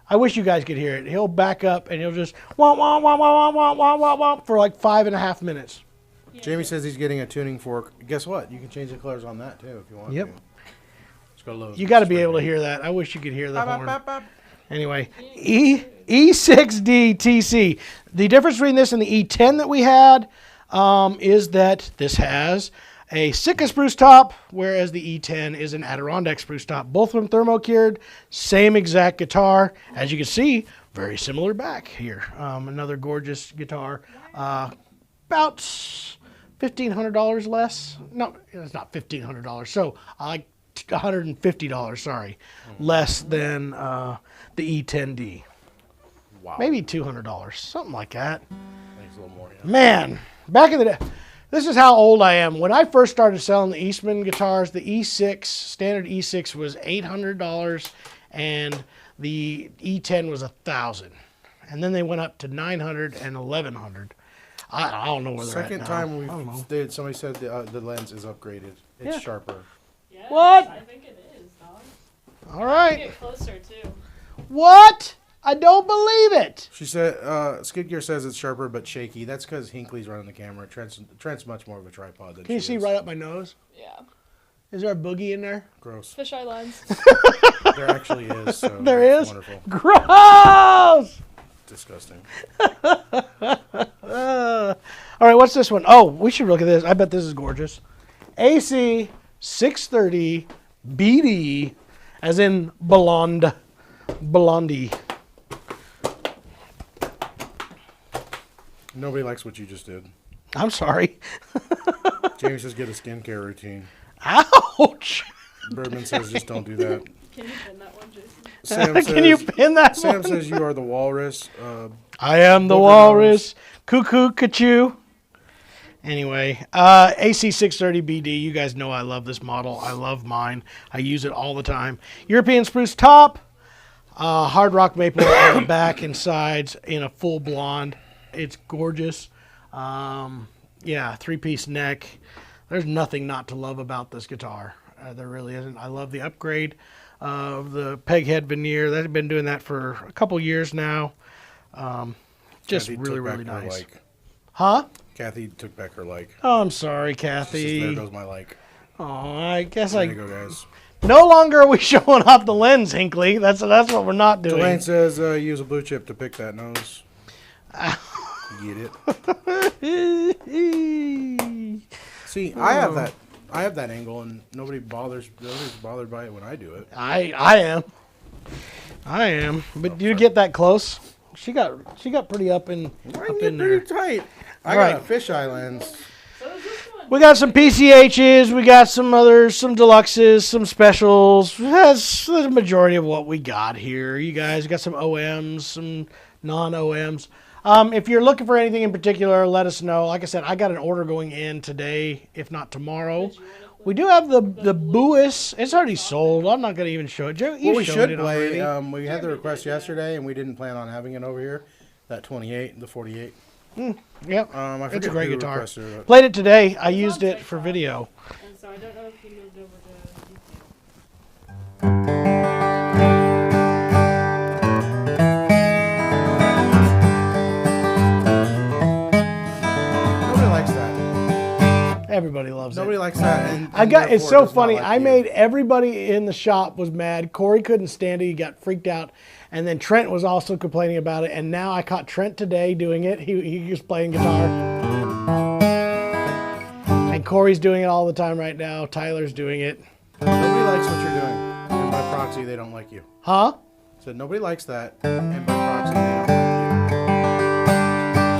[SPEAKER 1] I wish you guys could hear it. He'll back up and he'll just wah wah wah wah wah wah wah wah for like 5.5 minutes.
[SPEAKER 3] Yeah.
[SPEAKER 2] Jamie says he's getting a tuning fork. Guess what? You can change the colors on that too if you want
[SPEAKER 1] Yep.
[SPEAKER 2] to. Just go low.
[SPEAKER 1] You got to be able to hear that. I wish you could hear the
[SPEAKER 2] Bop, bop,
[SPEAKER 1] horn.
[SPEAKER 2] bop, bop.
[SPEAKER 1] Anyway, E6D TC. The difference between this and the E10 that we had is that this has a Sitka spruce top, whereas the E10 is an Adirondack spruce top. Both of them thermo-cured, same exact guitar. As you can see, very similar back here. Another gorgeous guitar. About $1,500 less. No, it's not $1,500. So like $150, sorry, less than the E10D.
[SPEAKER 2] Wow.
[SPEAKER 1] Maybe $200, something like that.
[SPEAKER 2] I think it's a little more. Yeah.
[SPEAKER 1] Man, back in the day, this is how old I am. When I first started selling the Eastman guitars, the E6, standard E6 was $800 and the E10 was $1,000. And then they went up to $900 and $1,100. I don't know where they're
[SPEAKER 2] Second
[SPEAKER 1] at now.
[SPEAKER 2] time
[SPEAKER 1] I don't know.
[SPEAKER 2] somebody said the lens is upgraded. It's
[SPEAKER 1] Yeah.
[SPEAKER 2] sharper.
[SPEAKER 3] Yes,
[SPEAKER 1] What?
[SPEAKER 3] I think it is, dog.
[SPEAKER 1] All right.
[SPEAKER 3] Get closer too.
[SPEAKER 1] What? I don't believe it.
[SPEAKER 2] She said, Skid Gear says it's sharper but shaky. That's because Hinckley's running the camera. Trent's much more of a tripod than
[SPEAKER 1] Can you
[SPEAKER 2] she
[SPEAKER 1] see
[SPEAKER 2] is.
[SPEAKER 1] right up my nose?
[SPEAKER 3] Yeah.
[SPEAKER 1] Is there a boogie in there?
[SPEAKER 2] Gross.
[SPEAKER 3] Fisheye lens.
[SPEAKER 2] There actually is. So
[SPEAKER 1] There
[SPEAKER 2] it's
[SPEAKER 1] is?
[SPEAKER 2] Wonderful.
[SPEAKER 1] Gross!
[SPEAKER 2] Disgusting.
[SPEAKER 1] All right, what's this one? Oh, we should look at this. I bet this is gorgeous. AC 630 BD, as in blonde. Blondie.
[SPEAKER 2] Nobody likes what you just did.
[SPEAKER 1] I'm sorry.
[SPEAKER 2] Jamie says get a skincare routine.
[SPEAKER 1] Ouch!
[SPEAKER 2] Birdman says just don't do that.
[SPEAKER 3] Can you pin that one, Jason?
[SPEAKER 2] Sam
[SPEAKER 1] Can you
[SPEAKER 2] says,
[SPEAKER 1] pin that
[SPEAKER 2] Sam
[SPEAKER 1] one?
[SPEAKER 2] says you are the walrus.
[SPEAKER 1] I am the
[SPEAKER 2] Booger
[SPEAKER 1] walrus. Cuckoo, cachoo. Anyway, AC 630 BD. You guys know I love this model. I love mine. I use it all the time. European spruce top. Hard rock maple on the back and sides in a full blonde. It's gorgeous. Yeah, 3-piece neck. There's nothing not to love about this guitar. There really isn't. I love the upgrade of the peg head veneer. They've been doing that for a couple years now. Just
[SPEAKER 2] Kathy
[SPEAKER 1] really,
[SPEAKER 2] took back
[SPEAKER 1] really
[SPEAKER 2] her
[SPEAKER 1] nice.
[SPEAKER 2] like.
[SPEAKER 1] Huh?
[SPEAKER 2] Kathy took back her like.
[SPEAKER 1] Oh, I'm sorry,
[SPEAKER 2] She says,
[SPEAKER 1] Kathy.
[SPEAKER 2] there goes my like.
[SPEAKER 1] Oh, I guess
[SPEAKER 2] There you go, guys.
[SPEAKER 1] No longer are we showing off the lens, Hinkley. That's what we're not doing.
[SPEAKER 2] Delane says use a blue chip to pick that nose. Get it? See, I have that angle, and nobody's bothered by it when I do it.
[SPEAKER 1] I am. But do you get that close? She got pretty up in there.
[SPEAKER 2] Pretty tight. I
[SPEAKER 1] Right.
[SPEAKER 2] got a fisheye lens.
[SPEAKER 3] So is this one?
[SPEAKER 1] We got some PCHs, we got some others, some deluxes, some specials. That's the majority of what we got here. You guys got some OMs, some non-OMs. If you're looking for anything in particular, let us know. Like I said, I got an order going in today, if not tomorrow. We do have the Buis. It's already sold. I'm not going to even show it. Joe, you
[SPEAKER 2] Well, we
[SPEAKER 1] showed
[SPEAKER 2] should
[SPEAKER 1] it
[SPEAKER 2] play.
[SPEAKER 1] already.
[SPEAKER 2] We had the request yesterday, and we didn't plan on having it over here. That 28, the 48.
[SPEAKER 1] Yep.
[SPEAKER 2] I
[SPEAKER 1] It's a
[SPEAKER 2] forget
[SPEAKER 1] great
[SPEAKER 2] who
[SPEAKER 1] guitar.
[SPEAKER 2] requested it.
[SPEAKER 1] Played it today. I used it for video.
[SPEAKER 3] And so I don't know if he moved over to YouTube.
[SPEAKER 2] Nobody likes that.
[SPEAKER 1] Everybody loves
[SPEAKER 2] Nobody
[SPEAKER 1] it.
[SPEAKER 2] likes that. And
[SPEAKER 1] It's
[SPEAKER 2] therefore
[SPEAKER 1] so
[SPEAKER 2] does not
[SPEAKER 1] funny.
[SPEAKER 2] like
[SPEAKER 1] I
[SPEAKER 2] you.
[SPEAKER 1] made everybody in the shop was mad. Corey couldn't stand it. He got freaked out. And then Trent was also complaining about it. And now I caught Trent today doing it. He was playing guitar. And Corey's doing it all the time right now. Tyler's doing it.
[SPEAKER 2] Nobody likes what you're doing. And by proxy, they don't like you.
[SPEAKER 1] Huh?
[SPEAKER 2] So nobody likes that. And by proxy, they don't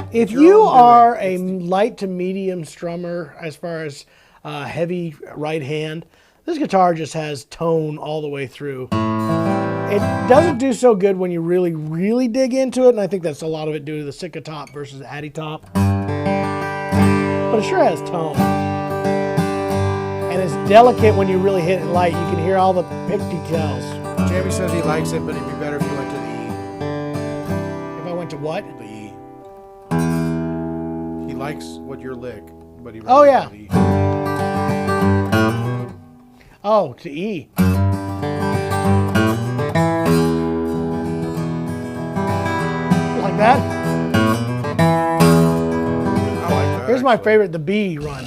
[SPEAKER 2] like
[SPEAKER 1] If
[SPEAKER 2] your
[SPEAKER 1] you
[SPEAKER 2] own
[SPEAKER 1] are a
[SPEAKER 2] doing.
[SPEAKER 1] light to medium strummer as far as heavy right hand, this guitar just has tone all the way through. It doesn't do so good when you really, really dig into it, and I think that's a lot of it due to the Sitka top versus the Addy top. But it sure has tone. And it's delicate when you really hit it light. You can hear all the pick details.
[SPEAKER 2] you. Jamie says he likes it, but it'd be better if you went to the
[SPEAKER 1] If I went to what?
[SPEAKER 2] E. The E. He likes what your lick, but he
[SPEAKER 1] Oh, yeah.
[SPEAKER 2] the E.
[SPEAKER 1] Oh, to E. Like that?
[SPEAKER 2] I like that.
[SPEAKER 1] Here's my
[SPEAKER 2] actually.
[SPEAKER 1] favorite, the B run.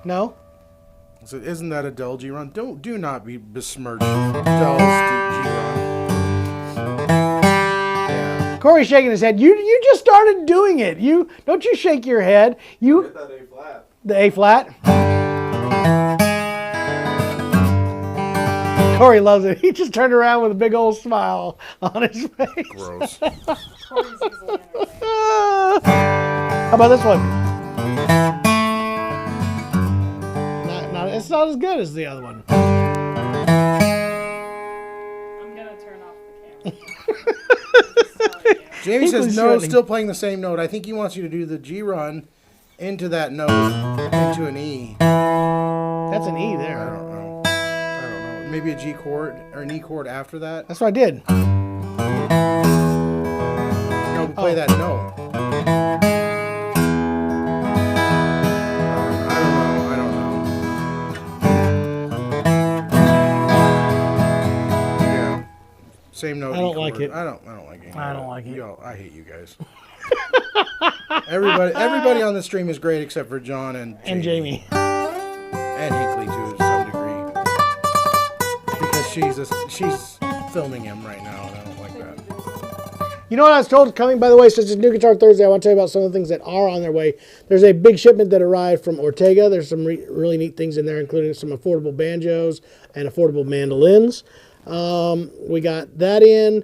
[SPEAKER 1] No?
[SPEAKER 2] So isn't that a Del G run? Do not be besmirched. Del's G run. Yeah.
[SPEAKER 1] Corey's shaking his head. You just started doing it. Don't you shake your head.
[SPEAKER 4] Get that A flat.
[SPEAKER 1] The A flat. Corey loves it. He just turned around with a big old smile on his face.
[SPEAKER 2] Gross.
[SPEAKER 3] Corey's easily entertained.
[SPEAKER 1] How about this one? It's not as good as the other one.
[SPEAKER 3] I'm gonna turn off the camera. Just telling you.
[SPEAKER 2] Jamie
[SPEAKER 1] He
[SPEAKER 2] says
[SPEAKER 1] was
[SPEAKER 2] no,
[SPEAKER 1] threatening.
[SPEAKER 2] still playing the same note. I think he wants you to do the G run into that note, into an E.
[SPEAKER 1] That's an E
[SPEAKER 2] I
[SPEAKER 1] there.
[SPEAKER 2] don't know. I don't know. Maybe a G chord or an E chord after that.
[SPEAKER 1] That's what I did.
[SPEAKER 2] No, play that note. I don't know. Yeah. Same note.
[SPEAKER 1] I don't
[SPEAKER 2] E
[SPEAKER 1] like
[SPEAKER 2] chord.
[SPEAKER 1] it.
[SPEAKER 2] I don't like it.
[SPEAKER 1] I don't like it.
[SPEAKER 2] Y'all, I hate you guys. Everybody on the stream is great except for John and
[SPEAKER 1] Jamie.
[SPEAKER 2] and Hinkley to some degree because she's filming him right now, and I don't like that.
[SPEAKER 1] You know what I was told coming, by the way, since it's New Guitar Thursday, I want to tell you about some of the things that are on their way. There's a big shipment that arrived from Ortega. There's some really neat things in there, including some affordable banjos and affordable mandolins. We got that in.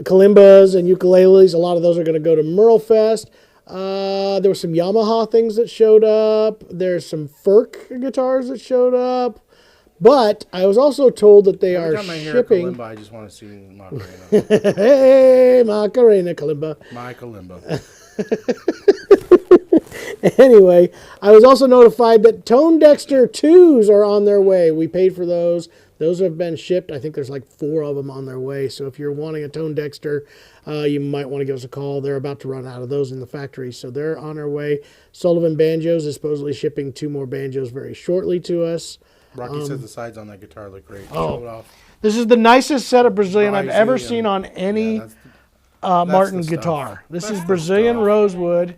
[SPEAKER 1] Kalimbas and ukuleles. A lot of those are going to go to Merlefest. There were some Yamaha things that showed up. There's some Ferk guitars that showed up. But I was also told that they
[SPEAKER 2] Every
[SPEAKER 1] are
[SPEAKER 2] time I hear
[SPEAKER 1] shipping.
[SPEAKER 2] Kalimba, I just want to sing Macarena.
[SPEAKER 1] Hey, Macarena, Kalimba.
[SPEAKER 2] My Kalimba.
[SPEAKER 1] Anyway, I was also notified that Tone Dexter 2s are on their way. We paid for those. Those have been shipped. I think there's like 4 of them on their way. So if you're wanting a Tone Dexter, you might want to give us a call. They're about to run out of those in the factory, so they're on their way. Sullivan Banjos is supposedly shipping 2 more banjos very shortly to us.
[SPEAKER 2] Rocky says the sides on that guitar look great.
[SPEAKER 1] Oh.
[SPEAKER 2] Show it off.
[SPEAKER 1] This is the nicest set of Brazilian I've ever
[SPEAKER 2] Brazilian.
[SPEAKER 1] seen on any
[SPEAKER 2] Yeah, that's
[SPEAKER 1] Martin
[SPEAKER 2] the stuff.
[SPEAKER 1] guitar. This
[SPEAKER 2] That's
[SPEAKER 1] is
[SPEAKER 2] the
[SPEAKER 1] Brazilian
[SPEAKER 2] stuff.
[SPEAKER 1] rosewood.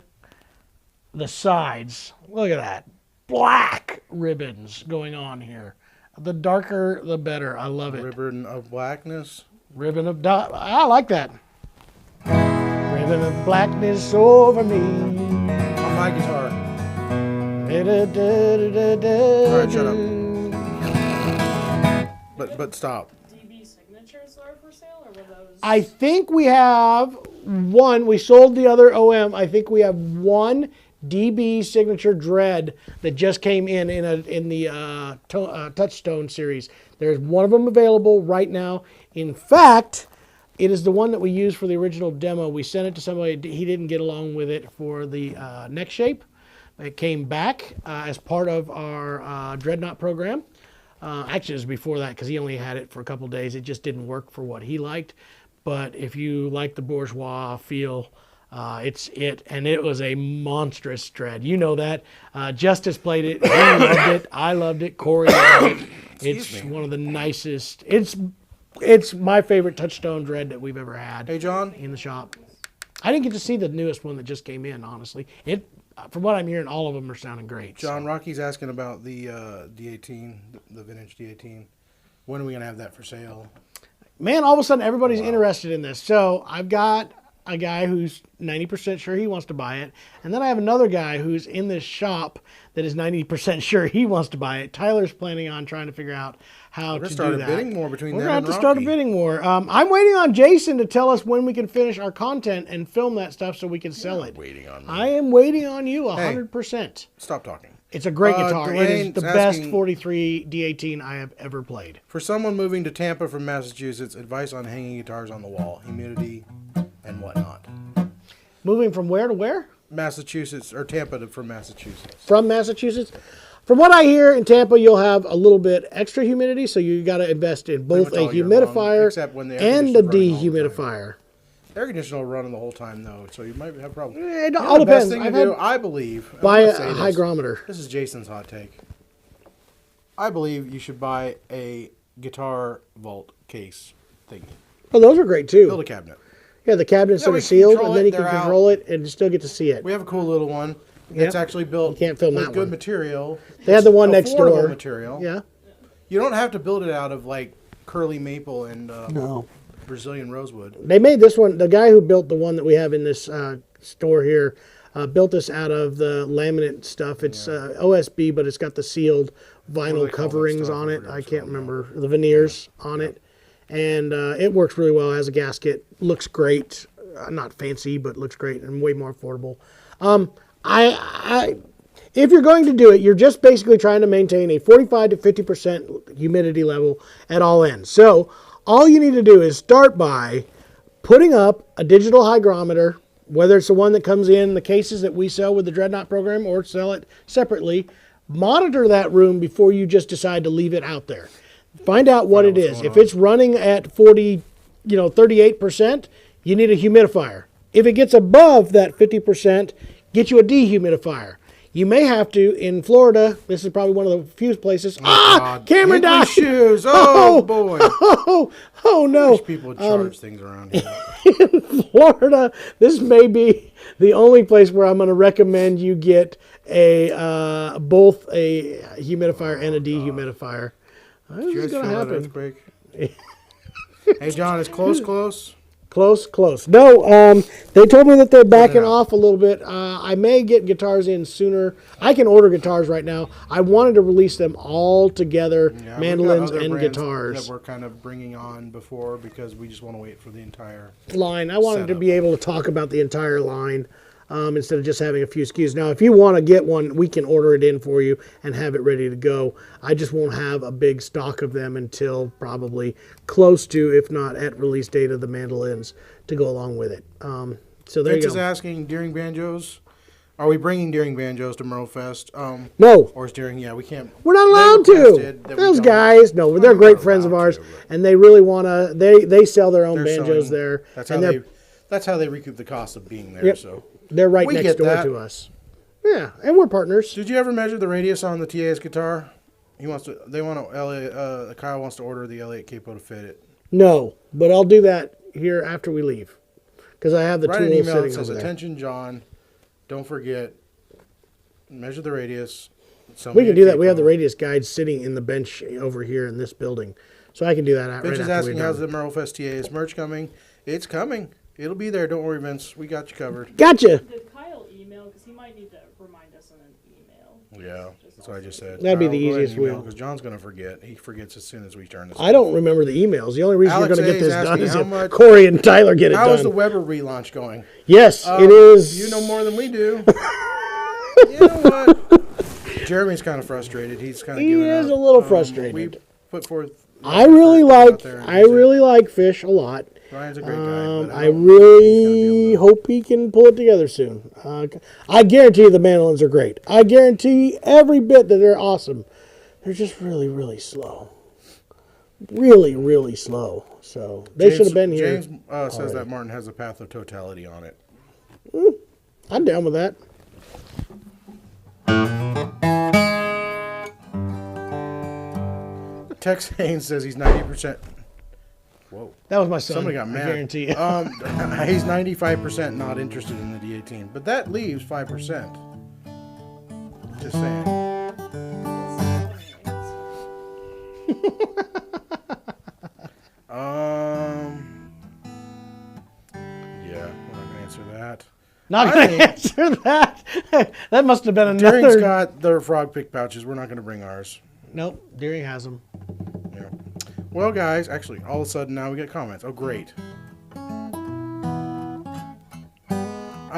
[SPEAKER 1] The sides, look at that. Black ribbons going on here. The darker, the better. I love it.
[SPEAKER 2] Ribbon of blackness.
[SPEAKER 1] Ribbon of I like that. Ribbon of blackness over me.
[SPEAKER 2] On my guitar.
[SPEAKER 1] All
[SPEAKER 2] right, shut up. But stop.
[SPEAKER 3] DB signatures are for sale, or were those?
[SPEAKER 1] I think we have one. We sold the other OM. I think we have one DB signature dread that just came in the Touchstone series. There's one of them available right now. In fact, it is the one that we used for the original demo. We sent it to somebody. He didn't get along with it for the neck shape. It came back as part of our Dreadnought program. Actually, it was before that because he only had it for a couple days. It just didn't work for what he liked. But if you like the bourgeois feel, it's it. And it was a monstrous dread. You know that. Justice played it. He loved it. I loved it. Corey loved it. It's one of the nicest. It's my favorite Touchstone dread that we've ever had.
[SPEAKER 2] Hey, John.
[SPEAKER 1] In the shop. I didn't get to see the newest one that just came in, honestly. From what I'm hearing, all of them are sounding great.
[SPEAKER 2] John, Rocky's asking about the D18, the vintage D18. When are we going to have that for sale?
[SPEAKER 1] Man, all of a sudden everybody's interested in this. So I've got a guy who's 90% sure he wants to buy it. And then I have another guy who's in this shop that is 90% sure he wants to buy it. Tyler's planning on trying to figure out how to do that.
[SPEAKER 2] We're going to start a bidding war between them and
[SPEAKER 1] We're going to have to
[SPEAKER 2] Rocky.
[SPEAKER 1] start a bidding war. I'm waiting on Jason to tell us when we can finish our content and film that stuff so we can sell it.
[SPEAKER 2] Waiting on me.
[SPEAKER 1] I am waiting on you 100%.
[SPEAKER 2] Stop talking.
[SPEAKER 1] It's a great guitar. It is
[SPEAKER 2] Dwayne's
[SPEAKER 1] the best
[SPEAKER 2] asking-
[SPEAKER 1] 43 D18 I have ever played.
[SPEAKER 2] For someone moving to Tampa from Massachusetts, advice on hanging guitars on the wall, humidity, and whatnot.
[SPEAKER 1] Moving from where to where?
[SPEAKER 2] Massachusetts, or Tampa from Massachusetts.
[SPEAKER 1] From Massachusetts. From what I hear, in Tampa, you'll have a little bit extra humidity, so you got to invest in both
[SPEAKER 2] much
[SPEAKER 1] a
[SPEAKER 2] all year long,
[SPEAKER 1] humidifier
[SPEAKER 2] except when the air
[SPEAKER 1] and a
[SPEAKER 2] conditioner's running all the time.
[SPEAKER 1] dehumidifier.
[SPEAKER 2] Air conditioner will run the whole time, though, so you might have problems.
[SPEAKER 1] It
[SPEAKER 2] You know
[SPEAKER 1] all
[SPEAKER 2] the best
[SPEAKER 1] depends.
[SPEAKER 2] thing
[SPEAKER 1] I've
[SPEAKER 2] to do,
[SPEAKER 1] had
[SPEAKER 2] I believe, and
[SPEAKER 1] buy
[SPEAKER 2] I'm
[SPEAKER 1] a
[SPEAKER 2] gonna say this.
[SPEAKER 1] hygrometer.
[SPEAKER 2] This is Jason's hot take. I believe you should buy a guitar vault case thing.
[SPEAKER 1] Oh, those are great
[SPEAKER 2] Build a
[SPEAKER 1] too.
[SPEAKER 2] cabinet.
[SPEAKER 1] Yeah, the cabinets
[SPEAKER 2] Yeah,
[SPEAKER 1] that
[SPEAKER 2] we
[SPEAKER 1] are
[SPEAKER 2] can
[SPEAKER 1] sealed,
[SPEAKER 2] control
[SPEAKER 1] and then
[SPEAKER 2] it,
[SPEAKER 1] you can
[SPEAKER 2] they're
[SPEAKER 1] control it and still get to see it.
[SPEAKER 2] We have a cool little one.
[SPEAKER 1] Yep.
[SPEAKER 2] It's actually built
[SPEAKER 1] You can't film
[SPEAKER 2] with
[SPEAKER 1] that
[SPEAKER 2] good
[SPEAKER 1] one.
[SPEAKER 2] material.
[SPEAKER 1] They had the one next
[SPEAKER 2] Affordable
[SPEAKER 1] door.
[SPEAKER 2] material.
[SPEAKER 1] Yeah.
[SPEAKER 2] You don't have to build it out of like curly maple and
[SPEAKER 1] No.
[SPEAKER 2] Brazilian rosewood.
[SPEAKER 1] They made this one. The guy who built the one that we have in this store here built this out of the laminate stuff. It's OSB, but it's got the sealed
[SPEAKER 2] What do
[SPEAKER 1] vinyl
[SPEAKER 2] they call that
[SPEAKER 1] coverings
[SPEAKER 2] stuff?
[SPEAKER 1] on
[SPEAKER 2] I
[SPEAKER 1] it.
[SPEAKER 2] forget
[SPEAKER 1] I
[SPEAKER 2] what it's
[SPEAKER 1] can't
[SPEAKER 2] called
[SPEAKER 1] remember the veneers on it, and it works really well as a gasket. Looks great. Not fancy, but looks great and way more affordable. If you're going to do it, you're just basically trying to maintain a 45 to 50% humidity level at all ends. So all you need to do is start by putting up a digital hygrometer, whether it's the one that comes in the cases that we sell with the Dreadnought program or sell it separately. Monitor that room before you just decide to leave it out there. Find out what it is. If it's running at 38%, you need a humidifier. If it gets above that 50%, get you a dehumidifier. You may have to, in Florida, this is probably one of the few places.
[SPEAKER 2] God.
[SPEAKER 1] Camera
[SPEAKER 2] Hit my
[SPEAKER 1] died.
[SPEAKER 2] shoes. Oh, boy.
[SPEAKER 1] Oh
[SPEAKER 2] I
[SPEAKER 1] no.
[SPEAKER 2] wish people would charge things around here.
[SPEAKER 1] Florida, this may be the only place where I'm going to recommend you get both a humidifier and a dehumidifier. This
[SPEAKER 2] You
[SPEAKER 1] is
[SPEAKER 2] guys
[SPEAKER 1] going to
[SPEAKER 2] feel that
[SPEAKER 1] happen.
[SPEAKER 2] earthquake? Hey, John, is close?
[SPEAKER 1] Close. No, they told me that they're backing off a little bit. I may get guitars in sooner. I can order guitars right now. I wanted to release them all together,
[SPEAKER 2] Yeah, we've got
[SPEAKER 1] mandolins
[SPEAKER 2] other
[SPEAKER 1] and
[SPEAKER 2] brands
[SPEAKER 1] guitars.
[SPEAKER 2] that we're kind of bringing on before because we just want to wait for the entire.
[SPEAKER 1] Line. I wanted to
[SPEAKER 2] setup.
[SPEAKER 1] be able to talk about the entire line instead of just having a few SKUs. Now, if you want to get one, we can order it in for you and have it ready to go. I just won't have a big stock of them until probably close to, if not at release date of the mandolins to go along with it. So there
[SPEAKER 2] Vince
[SPEAKER 1] you
[SPEAKER 2] is
[SPEAKER 1] go.
[SPEAKER 2] asking during banjos, Are we bringing Deering banjos to Merle Fest?
[SPEAKER 1] No.
[SPEAKER 2] Or is Deering? Yeah, we can't.
[SPEAKER 1] We're not allowed to. Those guys, no, they're great friends of ours, and they really want to. They sell their own banjos there.
[SPEAKER 2] That's how they recoup the cost of being there. Yep. So
[SPEAKER 1] they're right next door to us. Yeah, and we're partners.
[SPEAKER 2] Did you ever measure the radius on the TA's guitar? He wants to. They want to. Kyle wants to order the L8 capo to fit it.
[SPEAKER 1] No, but I'll do that here after we leave, because I have the tool sitting over there. Write an email that says,
[SPEAKER 2] "Attention, John. Don't forget. Measure the radius."
[SPEAKER 1] We can do that. We have the radius guide sitting in the bench over here in this building, so I can do that.
[SPEAKER 2] Vince is asking, "How's the Merle Fest TA's merch coming?" It's coming. It'll be there. Don't worry, Vince. We got you covered.
[SPEAKER 1] Gotcha.
[SPEAKER 3] Did Kyle email? Because he might need to remind us in an email.
[SPEAKER 2] Yeah, that's what I just said.
[SPEAKER 1] That'd be the easiest way.
[SPEAKER 2] Because John's going to forget. He forgets as soon as we turn this.
[SPEAKER 1] I don't remember the emails. The only reason
[SPEAKER 2] Alex
[SPEAKER 1] you're going to get this done is if
[SPEAKER 2] much,
[SPEAKER 1] Corey and Tyler get it done.
[SPEAKER 2] How is the Weber relaunch going?
[SPEAKER 1] Yes, it is.
[SPEAKER 2] You know more than we do. You know what? Jeremy's kind of frustrated. He's kind of giving up.
[SPEAKER 1] He is a little frustrated.
[SPEAKER 2] We put forth.
[SPEAKER 1] I really like Fish a lot.
[SPEAKER 2] Ryan's a great guy.
[SPEAKER 1] I really hope he can pull it together soon. I guarantee the Mandolins are great. I guarantee every bit that they're awesome. They're just really, really slow. Really, really slow. So they should have been here.
[SPEAKER 2] James says that Martin has a path of totality on it.
[SPEAKER 1] I'm down with that.
[SPEAKER 2] Tex Haynes says he's 90%. Whoa.
[SPEAKER 1] That was my son.
[SPEAKER 2] Somebody got mad.
[SPEAKER 1] I guarantee you.
[SPEAKER 2] He's 95% not interested in the D18, but that leaves 5%. Just saying. Yeah, we're not gonna answer that.
[SPEAKER 1] Not gonna answer that. That must have been another.
[SPEAKER 2] Deering's got their frog pick pouches. We're not gonna bring ours.
[SPEAKER 1] Nope, Deering has them.
[SPEAKER 2] Yeah. Well, guys, actually, all of a sudden now we get comments. Oh, great. I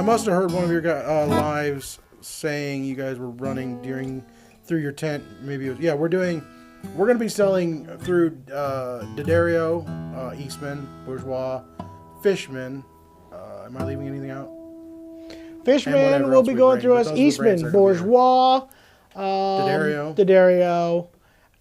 [SPEAKER 2] must have heard one of your lives saying you guys were running through your tent. Maybe it was, yeah, we're going to be selling through D'Addario, Eastman, Bourgeois, Fishman. Am I leaving anything out?
[SPEAKER 1] Fishman will be going through us. Eastman, Bourgeois, D'Addario.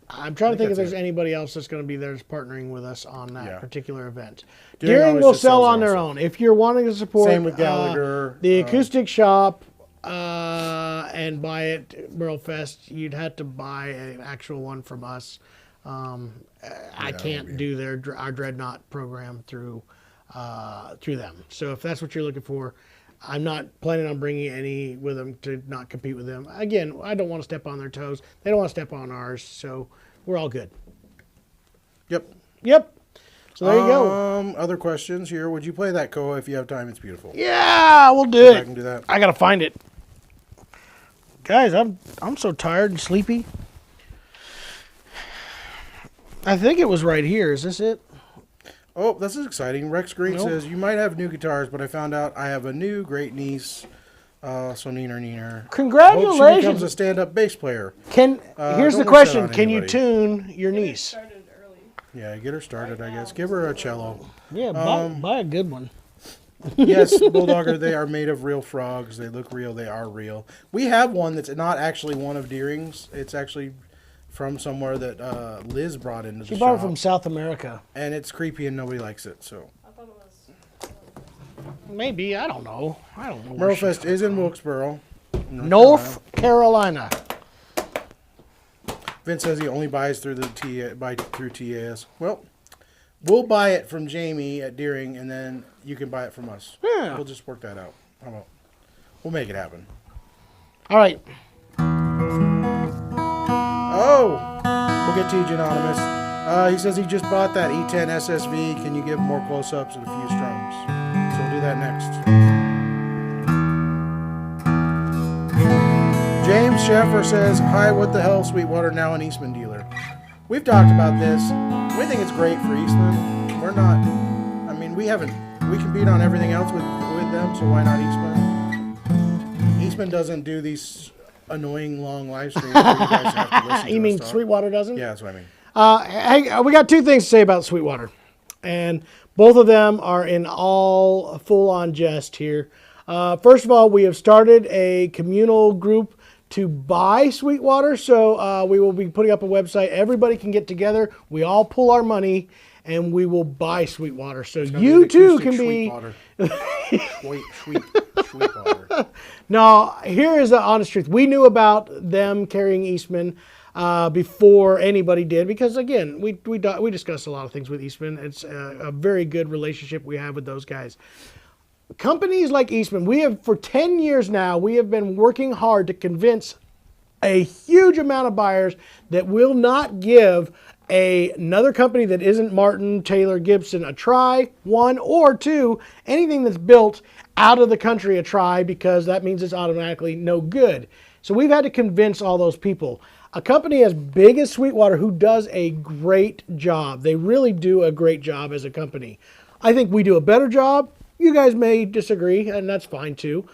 [SPEAKER 1] I'm trying to think if there's anybody else that's going to be there that's partnering with us on that particular event. Deering will sell on their own. If you're wanting to support
[SPEAKER 2] Same with Gallagher,
[SPEAKER 1] the Acoustic Shop and buy it at Merle Fest, you'd have to buy an actual one from us. I can't do our Dreadnought program through them. So if that's what you're looking for, I'm not planning on bringing any with them to not compete with them. Again, I don't want to step on their toes. They don't want to step on ours, so we're all good.
[SPEAKER 2] Yep.
[SPEAKER 1] So there you go.
[SPEAKER 2] Other questions here. Would you play that Koa if you have time? It's beautiful.
[SPEAKER 1] Yeah, we'll do it.
[SPEAKER 2] I can do that.
[SPEAKER 1] I gotta find it, guys. I'm so tired and sleepy. I think it was right here. Is this it?
[SPEAKER 2] Oh, this is exciting. Rex Green says, you might have new guitars, but I found out I have a new great niece. So neener.
[SPEAKER 1] Congratulations.
[SPEAKER 2] Hope she becomes a stand-up bass player.
[SPEAKER 1] Here's the question. Can you tune your niece?
[SPEAKER 2] Yeah, get her started, I guess. Give her a cello.
[SPEAKER 1] Yeah, buy a good one.
[SPEAKER 2] Yes, Bulldogger, they are made of real frogs. They look real. They are real. We have one that's not actually one of Deering's. It's actually from somewhere that Liz brought into the shop.
[SPEAKER 1] She bought it from South America.
[SPEAKER 2] And it's creepy and nobody likes it, so.
[SPEAKER 3] I thought it was.
[SPEAKER 1] Maybe. I don't know.
[SPEAKER 2] Merle Fest is in Wilkesboro,
[SPEAKER 1] North Carolina.
[SPEAKER 2] Vince says he only buys through through TAS. Well, we'll buy it from Jamie at Deering, and then you can buy it from us.
[SPEAKER 1] Yeah.
[SPEAKER 2] We'll just work that out. How about? We'll make it happen.
[SPEAKER 1] All right.
[SPEAKER 2] Oh, we'll get TJ Anonymous. He says he just bought that E10 SSV. Can you give more close-ups and a few strums? So we'll do that next. James Sheffer says, hi, what the hell, Sweetwater, now an Eastman dealer. We've talked about this. We think it's great for Eastman. We're not, I mean, we compete on everything else with them, so why not Eastman? Eastman doesn't do these annoying long live streams where you guys have to listen to.
[SPEAKER 1] You mean Sweetwater doesn't?
[SPEAKER 2] Yeah, that's what I mean.
[SPEAKER 1] Hey, we got two things to say about Sweetwater, and both of them are in all full-on jest here. First of all, we have started a communal group to buy Sweetwater. So we will be putting up a website. Everybody can get together. We all pull our money and we will buy Sweetwater. So you too can be.
[SPEAKER 2] Sweetwater.
[SPEAKER 1] No, here is the honest truth. We knew about them carrying Eastman before anybody did, because again, we discussed a lot of things with Eastman. It's a very good relationship we have with those guys. Companies like Eastman, we have for 10 years now, we have been working hard to convince a huge amount of buyers that will not give another company that isn't Martin, Taylor, Gibson a try, one, or two, anything that's built out of the country a try, because that means it's automatically no good. So we've had to convince all those people. A company as big as Sweetwater, who does a great job, they really do a great job as a company. I think we do a better job. You guys may disagree, and that's fine too.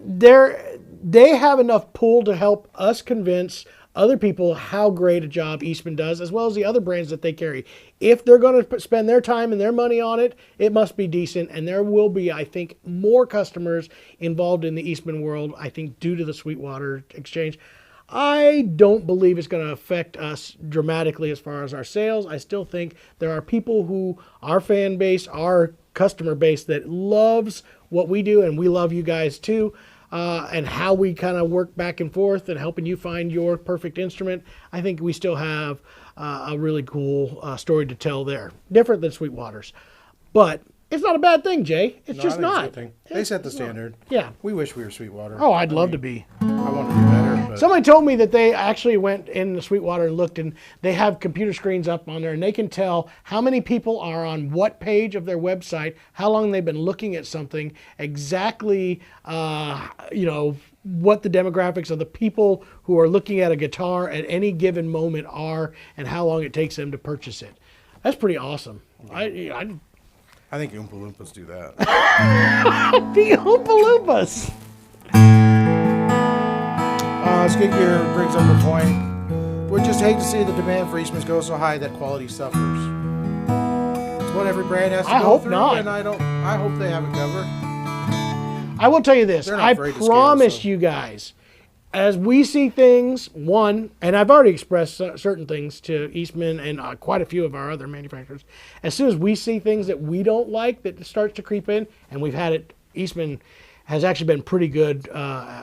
[SPEAKER 1] They have enough pull to help us convince other people how great a job Eastman does, as well as the other brands that they carry. If they're going to spend their time and their money on it, it must be decent, and there will be, I think, more customers involved in the Eastman world, I think, due to the Sweetwater exchange. I don't believe it's going to affect us dramatically as far as our sales. I still think there are people who, our fan base, our customer base, that loves what we do, and we love you guys too, and how we kind of work back and forth and helping you find your perfect instrument. I think we still have a really cool story to tell there. Different than Sweetwater's. But it's not a bad thing, Jay. It's just not.
[SPEAKER 2] They set the standard.
[SPEAKER 1] Yeah.
[SPEAKER 2] We wish we were Sweetwater.
[SPEAKER 1] Oh, I'd love to be.
[SPEAKER 2] I want to do better. But
[SPEAKER 1] Somebody told me that they actually went in the Sweetwater and looked, and they have computer screens up on there, and they can tell how many people are on what page of their website, how long they've been looking at something, exactly, what the demographics of the people who are looking at a guitar at any given moment are, and how long it takes them to purchase it. That's pretty awesome.
[SPEAKER 2] I think Oompa Loompas do that.
[SPEAKER 1] The Oompa Loompas.
[SPEAKER 2] Skid Gear brings up a point. We just hate to see the demand for Eastman's go so high that quality suffers. It's what every brand has to go through, and I hope they have it covered.
[SPEAKER 1] I will tell you this.
[SPEAKER 2] They're not
[SPEAKER 1] I
[SPEAKER 2] afraid to scale,
[SPEAKER 1] promise
[SPEAKER 2] so.
[SPEAKER 1] you guys, as we see things, and I've already expressed certain things to Eastman and quite a few of our other manufacturers, as soon as we see things that we don't like that starts to creep in, and we've had it, Eastman has actually been pretty good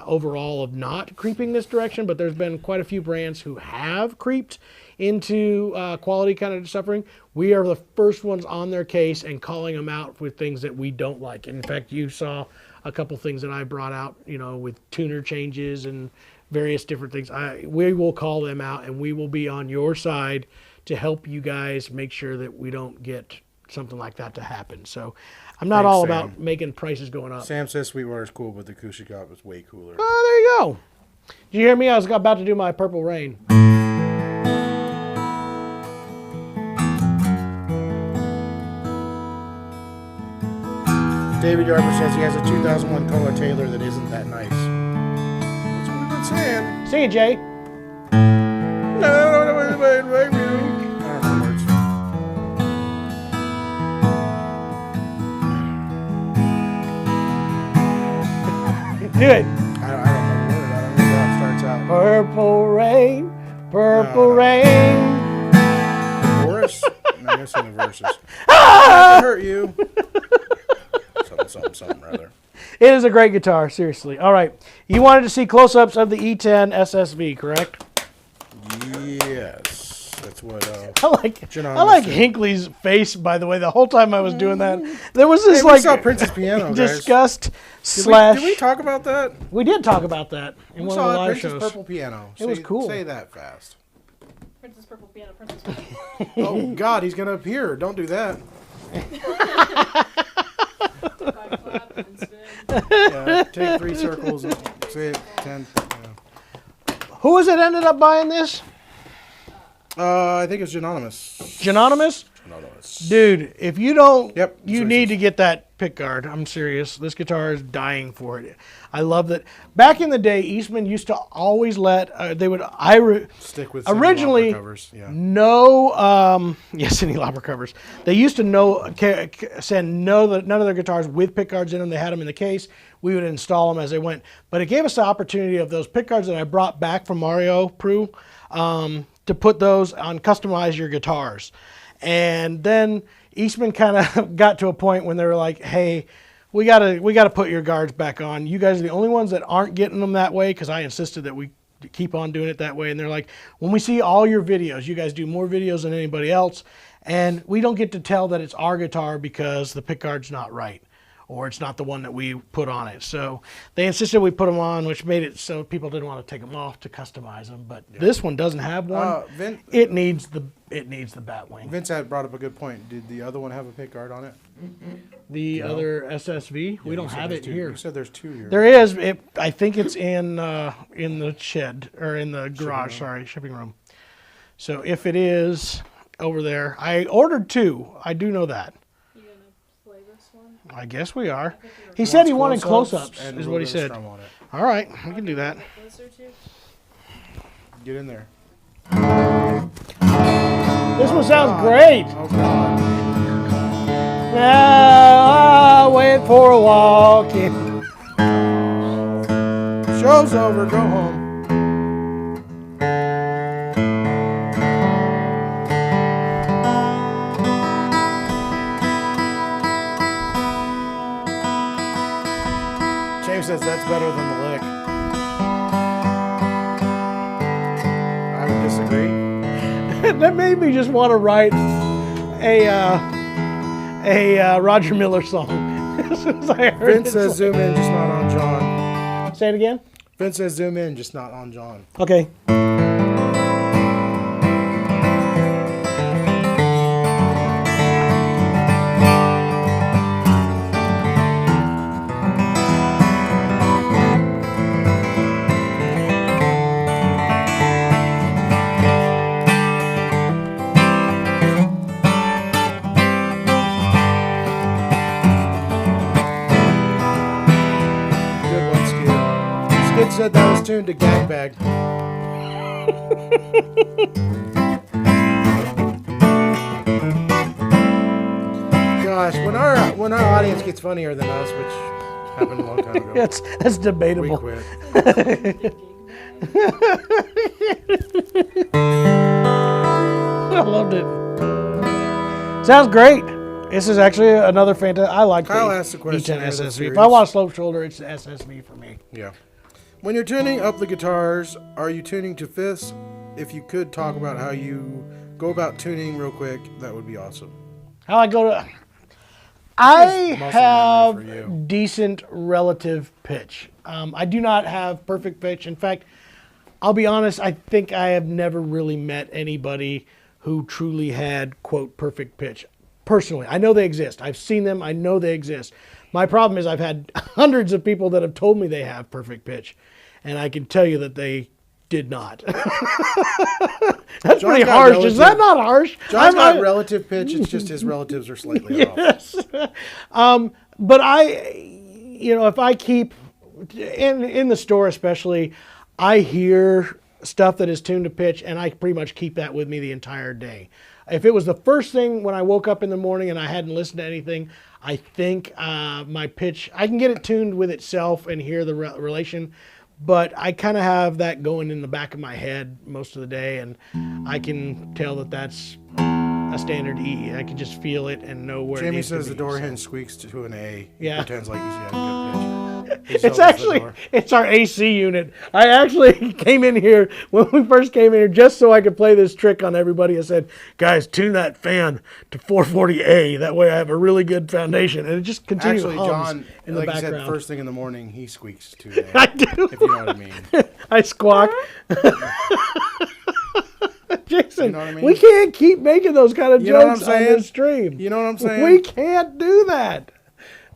[SPEAKER 1] overall of not creeping this direction, but there's been quite a few brands who have creeped into quality kind of suffering. We are the first ones on their case and calling them out with things that we don't like. In fact, you saw a couple things that I brought out, with tuner changes and various different things. We will call them out, and we will be on your side to help you guys make sure that we don't get something like that to happen. So I'm not all about making prices going up.
[SPEAKER 2] Sam says Sweetwater's cool, but the Acoustic Shop is way cooler.
[SPEAKER 1] Oh, there you go. Did you hear me? I was about to do my Purple Rain.
[SPEAKER 2] David Yarber says he has a 2001 Kohler Taylor that isn't that nice. That's what we've been saying.
[SPEAKER 1] Sing it, Jay.
[SPEAKER 2] No, wait. I don't know words.
[SPEAKER 1] Do it.
[SPEAKER 2] I don't know the word. I don't know how it starts out.
[SPEAKER 1] Purple rain, purple rain.
[SPEAKER 2] The chorus? No, I guess in the verses. I hurt you. Something rather.
[SPEAKER 1] It is a great guitar, seriously. All right. You wanted to see close-ups of the E10 SSV, correct?
[SPEAKER 2] Yes. That's what
[SPEAKER 1] I like Hinckley's face, by the way, the whole time I was doing that. There was this
[SPEAKER 2] we saw Prince's piano,
[SPEAKER 1] disgust
[SPEAKER 2] / Did we talk about that?
[SPEAKER 1] We did talk about that in one of the live
[SPEAKER 2] Prince's
[SPEAKER 1] shows.
[SPEAKER 2] Purple piano.
[SPEAKER 1] It was cool.
[SPEAKER 2] Say that fast.
[SPEAKER 3] Princess Purple Piano, Princess Purple.
[SPEAKER 2] Oh God, he's gonna appear. Don't do that.
[SPEAKER 3] Clap and spin.
[SPEAKER 2] Yeah, take 3 circles and say it 10. Yeah.
[SPEAKER 1] Who was it ended up buying this?
[SPEAKER 2] I think it's Anonymous.
[SPEAKER 1] Anonymous?
[SPEAKER 2] Anonymous.
[SPEAKER 1] Dude, if you don't,
[SPEAKER 2] Yep,
[SPEAKER 1] you need to get that pick guard. I'm serious. This guitar is dying for it. I love that. Back in the day, Eastman used to always let
[SPEAKER 2] stick with
[SPEAKER 1] originally
[SPEAKER 2] covers. Yeah.
[SPEAKER 1] no Cindy Lauper covers. They used to send none of their guitars with pick guards in them. They had them in the case. We would install them as they went. But it gave us the opportunity of those pick guards that I brought back from Mario Pru to put those on, customize your guitars. And then Eastman kind of got to a point when they were like, hey, we gotta put your guards back on. You guys are the only ones that aren't getting them that way, because I insisted that we keep on doing it that way. And they're like, when we see all your videos, you guys do more videos than anybody else, and we don't get to tell that it's our guitar because the pick guard's not right, or it's not the one that we put on it. So they insisted we put them on, which made it so people didn't want to take them off to customize them. But this one doesn't have one. It needs the bat wing.
[SPEAKER 2] Vince had brought up a good point. Did the other one have a pick guard on it?
[SPEAKER 1] The other SSV, we don't have it here.
[SPEAKER 2] You said there's two here.
[SPEAKER 1] There is. I think it's in the shed, or in the garage. Shipping room. So if it is over there, I ordered two. I do know that. I guess we are. He said he wanted close-ups, is what he said. All right, we can do that.
[SPEAKER 2] Get in there.
[SPEAKER 1] This one sounds great.
[SPEAKER 2] Oh, God.
[SPEAKER 1] Now I went for a walk.
[SPEAKER 2] Show's over. Go home. Says that's better than the lick. I would disagree.
[SPEAKER 1] That made me just want to write a Roger Miller song. As soon as I heard
[SPEAKER 2] Vince says zoom in, just not on John.
[SPEAKER 1] Say it again.
[SPEAKER 2] Vince says zoom in, just not on John.
[SPEAKER 1] Okay.
[SPEAKER 2] Said that was tuned to Gag Bag. Gosh, when our audience gets funnier than us, which happened a long time ago.
[SPEAKER 1] That's debatable.
[SPEAKER 2] We quit.
[SPEAKER 1] I loved it. Sounds great. This is actually another fantastic. I like
[SPEAKER 2] Kyle asked the question.
[SPEAKER 1] SSV. If I want a slope shoulder, it's the SSV for me.
[SPEAKER 2] Yeah. When you're tuning up the guitars, are you tuning to fifths? If you could talk about how you go about tuning real quick, that would be awesome.
[SPEAKER 1] How I go to... I have decent relative pitch. I do not have perfect pitch. In fact, I'll be honest, I think I have never really met anybody who truly had, quote, perfect pitch. Personally, I know they exist. I've seen them. I know they exist. My problem is I've had hundreds of people that have told me they have perfect pitch, and I can tell you that they did not. That's John pretty harsh. Relative. Is that not harsh?
[SPEAKER 2] John's got relative pitch. It's just his relatives are slightly
[SPEAKER 1] off. But if I keep, in the store especially, I hear stuff that is tuned to pitch, and I pretty much keep that with me the entire day. If it was the first thing when I woke up in the morning and I hadn't listened to anything, I think my pitch, I can get it tuned with itself and hear the relation, but I kind of have that going in the back of my head most of the day, and I can tell that that's a standard E. I can just feel it and know where
[SPEAKER 2] Jamie
[SPEAKER 1] it needs to be.
[SPEAKER 2] says the door hinge squeaks to an A.
[SPEAKER 1] Yeah.
[SPEAKER 2] He pretends like he's got a good pitch.
[SPEAKER 1] It's our AC unit. I actually came in here, when we first came in here, just so I could play this trick on everybody. I said, guys, tune that fan to 440A. That way I have a really good foundation. And it just continues
[SPEAKER 2] Actually,
[SPEAKER 1] hums
[SPEAKER 2] John,
[SPEAKER 1] in the
[SPEAKER 2] like
[SPEAKER 1] background.
[SPEAKER 2] you said, first thing in the morning, he squeaks to an A.
[SPEAKER 1] I do.
[SPEAKER 2] If you know what I mean.
[SPEAKER 1] I squawk. Jason,
[SPEAKER 2] you know what I mean?
[SPEAKER 1] We can't keep making those kind of jokes on this stream.
[SPEAKER 2] You know what I'm saying?
[SPEAKER 1] We can't do that.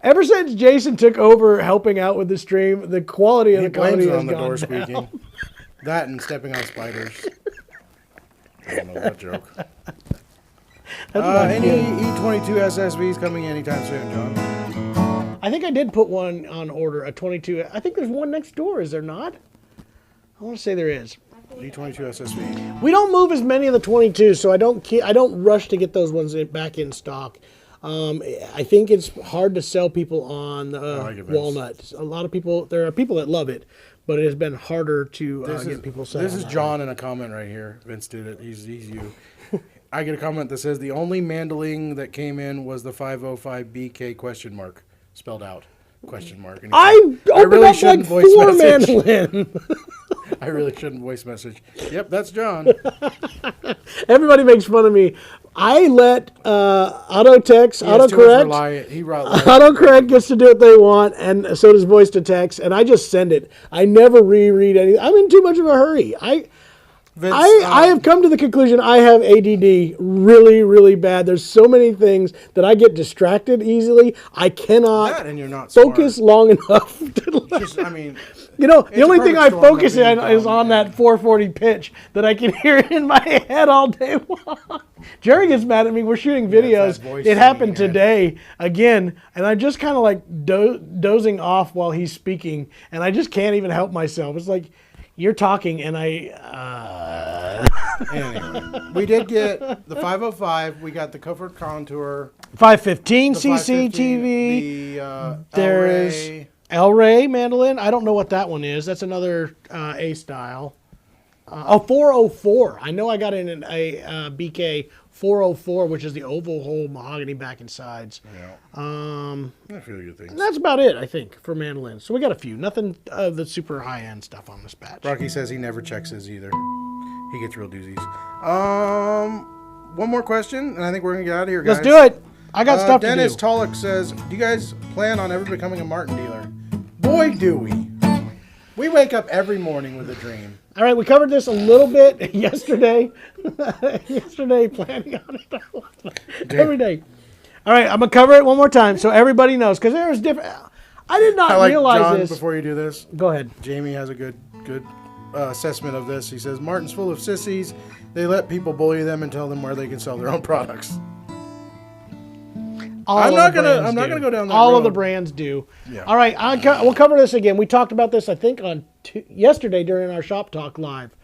[SPEAKER 1] Ever since Jason took over helping out with the stream, the quality of the comedy has gone down.
[SPEAKER 2] That and stepping on spiders. I don't know that joke.
[SPEAKER 1] That's
[SPEAKER 2] Any E22 SSVs coming anytime soon, John?
[SPEAKER 1] I think I did put one on order, a 22. I think there's one next door, is there not? I want to say there is.
[SPEAKER 2] E22 SSV.
[SPEAKER 1] We don't move as many of the 22s, so I don't rush to get those ones back in stock. I think it's hard to sell people on walnut. A lot of people, there are people that love it, but it has been harder to get people selling.
[SPEAKER 2] This is John in a comment right here. Vince did it. He's you. I get a comment that says the only Mandolin that came in was the 505 BK question mark spelled out question mark. And
[SPEAKER 1] I opened
[SPEAKER 2] really
[SPEAKER 1] up like
[SPEAKER 2] voice
[SPEAKER 1] 4
[SPEAKER 2] message.
[SPEAKER 1] Mandolin.
[SPEAKER 2] I really shouldn't voice message. Yep, that's John.
[SPEAKER 1] Everybody makes fun of me. I let autocorrect gets to do what they want, and so does voice to text, and I just send it. I never reread anything. I'm in too much of a hurry.
[SPEAKER 2] Vince,
[SPEAKER 1] I have come to the conclusion I have ADD really, really bad. There's so many things that I get distracted easily. I cannot
[SPEAKER 2] and you're not
[SPEAKER 1] focus long enough to the only thing I focus in is on that 440 pitch that I can hear in my head all day long. Jerry gets mad at me. We're shooting videos. It happened today again, and I'm just kind of like dozing off while he's speaking, and I just can't even help myself. It's like, you're talking, and
[SPEAKER 2] Anyway, we did get the 505. We got the Comfort Contour.
[SPEAKER 1] 515 cc TV.
[SPEAKER 2] The
[SPEAKER 1] There's El Rey Mandolin. I don't know what that one is. That's another A style. 404. I know I got in a BK 404, which is the oval hole mahogany back and sides.
[SPEAKER 2] Yeah. That's really good things.
[SPEAKER 1] That's about it, I think, for mandolins. So we got a few. Nothing of the super high-end stuff on this batch.
[SPEAKER 2] Rocky says he never checks his either. He gets real doozies. One more question, and I think we're going to get out of here, guys.
[SPEAKER 1] Let's do it. I got stuff to do.
[SPEAKER 2] Dennis Tulloch says, do you guys plan on ever becoming a Martin dealer? Boy, do we. We wake up every morning with a dream.
[SPEAKER 1] All right, we covered this a little bit yesterday. Planning on it every day. All right, I'm going to cover it one more time so everybody knows, because there's different. I did not realize
[SPEAKER 2] John,
[SPEAKER 1] this.
[SPEAKER 2] Before you do this,
[SPEAKER 1] go ahead.
[SPEAKER 2] Jamie has a good assessment of this. He says, Martin's full of sissies. They let people bully them and tell them where they can sell their own products. I'm not gonna go down that
[SPEAKER 1] All
[SPEAKER 2] road.
[SPEAKER 1] of the brands do.
[SPEAKER 2] Yeah.
[SPEAKER 1] All right, we'll cover this again. We talked about this, I think, on yesterday during our Shop Talk Live.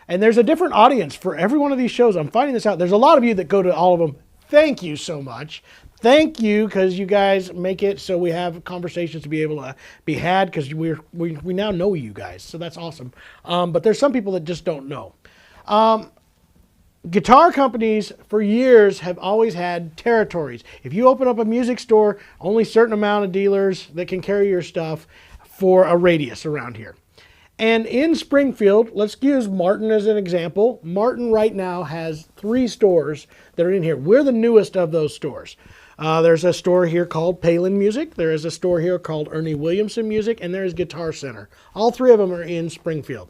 [SPEAKER 1] And there's a different audience for every one of these shows. I'm finding this out. There's a lot of you that go to all of them. Thank you so much. Thank you, because you guys make it so we have conversations to be able to be had, because we now know you guys. So that's awesome. But there's some people that just don't know. Guitar companies for years have always had territories. If you open up a music store, only a certain amount of dealers that can carry your stuff for a radius around here. And in Springfield, let's use Martin as an example. Martin right now has 3 stores that are in here. We're the newest of those stores. There's a store here called Palin Music. There is a store here called Ernie Williamson Music, and there's Guitar Center. All 3 of them are in Springfield.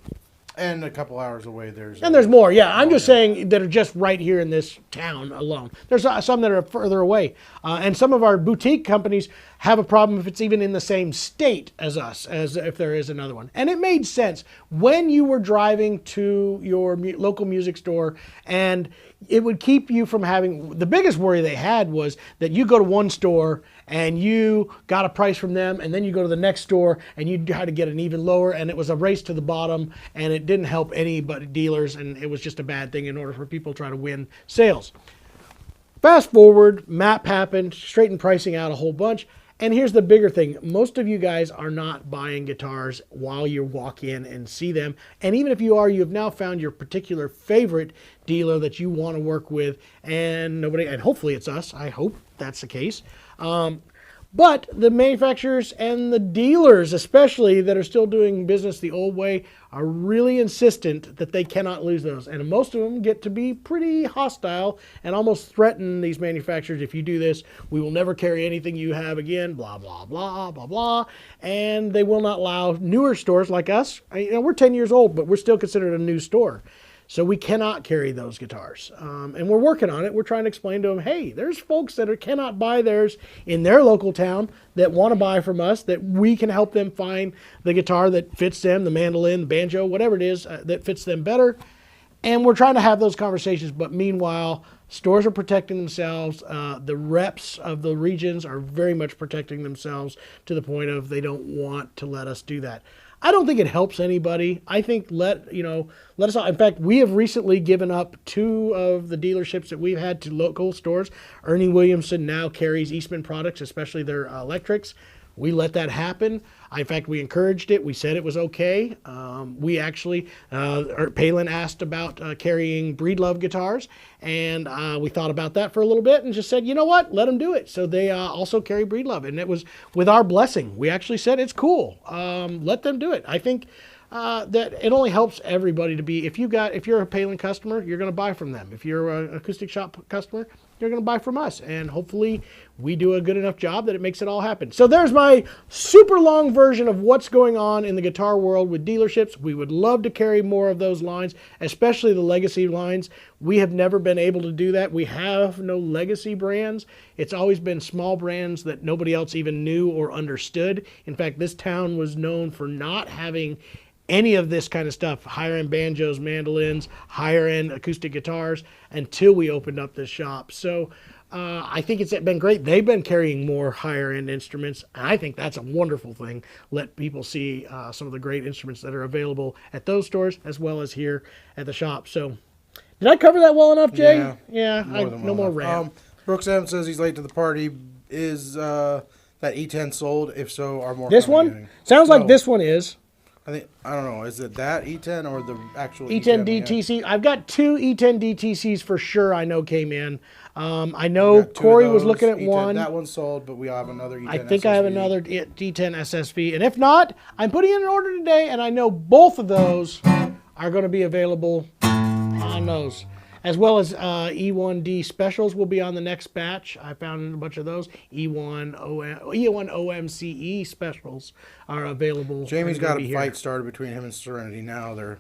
[SPEAKER 2] And a couple hours away, there's
[SPEAKER 1] more. Yeah, I'm just saying that are just right here in this town alone. There's some that are further away. And some of our boutique companies have a problem if it's even in the same state as us, as if there is another one. And it made sense when you were driving to your local music store, and it would keep you from having, the biggest worry they had was that you go to one store and you got a price from them, and then you go to the next store and you had to get an even lower, and it was a race to the bottom, and it didn't help any but dealers, and it was just a bad thing in order for people to try to win sales. Fast forward, MAP happened, straightened pricing out a whole bunch, and here's the bigger thing. Most of you guys are not buying guitars while you walk in and see them, and even if you are, you have now found your particular favorite dealer that you want to work with, and hopefully it's us. I hope that's the case. But the manufacturers and the dealers, especially, that are still doing business the old way, are really insistent that they cannot lose those. And most of them get to be pretty hostile and almost threaten these manufacturers. If you do this, we will never carry anything you have again, blah, blah, blah, blah, blah. And they will not allow newer stores like us. We're 10 years old, but we're still considered a new store. So we cannot carry those guitars. And we're working on it. We're trying to explain to them, hey, there's folks that cannot buy theirs in their local town that want to buy from us, that we can help them find the guitar that fits them, the mandolin, the banjo, whatever it is that fits them better. And we're trying to have those conversations, but meanwhile, stores are protecting themselves. The reps of the regions are very much protecting themselves to the point of they don't want to let us do that. I don't think it helps anybody. I think let us out. In fact, we have recently given up 2 of the dealerships that we've had to local stores. Ernie Williamson now carries Eastman products, especially their electrics. We let that happen. In fact, we encouraged it. We said it was okay. We actually, Palin asked about carrying Breedlove guitars, and we thought about that for a little bit and just said, you know what, let them do it. So they also carry Breedlove, and it was with our blessing. We actually said it's cool. Let them do it. I think that it only helps everybody to be. If you're a Palin customer, you're going to buy from them. If you're an Acoustic Shop customer, you're going to buy from us, and hopefully we do a good enough job that it makes it all happen. So there's my super long version of what's going on in the guitar world with dealerships. We would love to carry more of those lines, especially the legacy lines. We have never been able to do that. We have no legacy brands. It's always been small brands that nobody else even knew or understood. In fact, this town was known for not having any of this kind of stuff, higher-end banjos, mandolins, higher-end acoustic guitars, until we opened up this shop. So I think it's been great. They've been carrying more higher-end instruments, and I think that's a wonderful thing. Let people see some of the great instruments that are available at those stores as well as here at the shop. So did I cover that well enough, Jay? Yeah. No more rant.
[SPEAKER 2] Brooks M says he's late to the party. Is that E10 sold? If so, are more
[SPEAKER 1] this one?
[SPEAKER 2] Getting?
[SPEAKER 1] Sounds like this one is.
[SPEAKER 2] I don't know. Is it that E10 or the actual
[SPEAKER 1] E10 DTC? I've got 2 E10 DTCs for sure. I know came in. I know Corey was looking at
[SPEAKER 2] E10,
[SPEAKER 1] one.
[SPEAKER 2] That one's sold, but we have another E10
[SPEAKER 1] I think
[SPEAKER 2] SSV.
[SPEAKER 1] I have another D10 SSV, and if not, I'm putting in an order today, and I know both of those are going to be available on those. As well as E1D specials will be on the next batch. I found a bunch of those. E1 OMCE specials are available.
[SPEAKER 2] Jamie's got a fight started between him and Serenity now. They're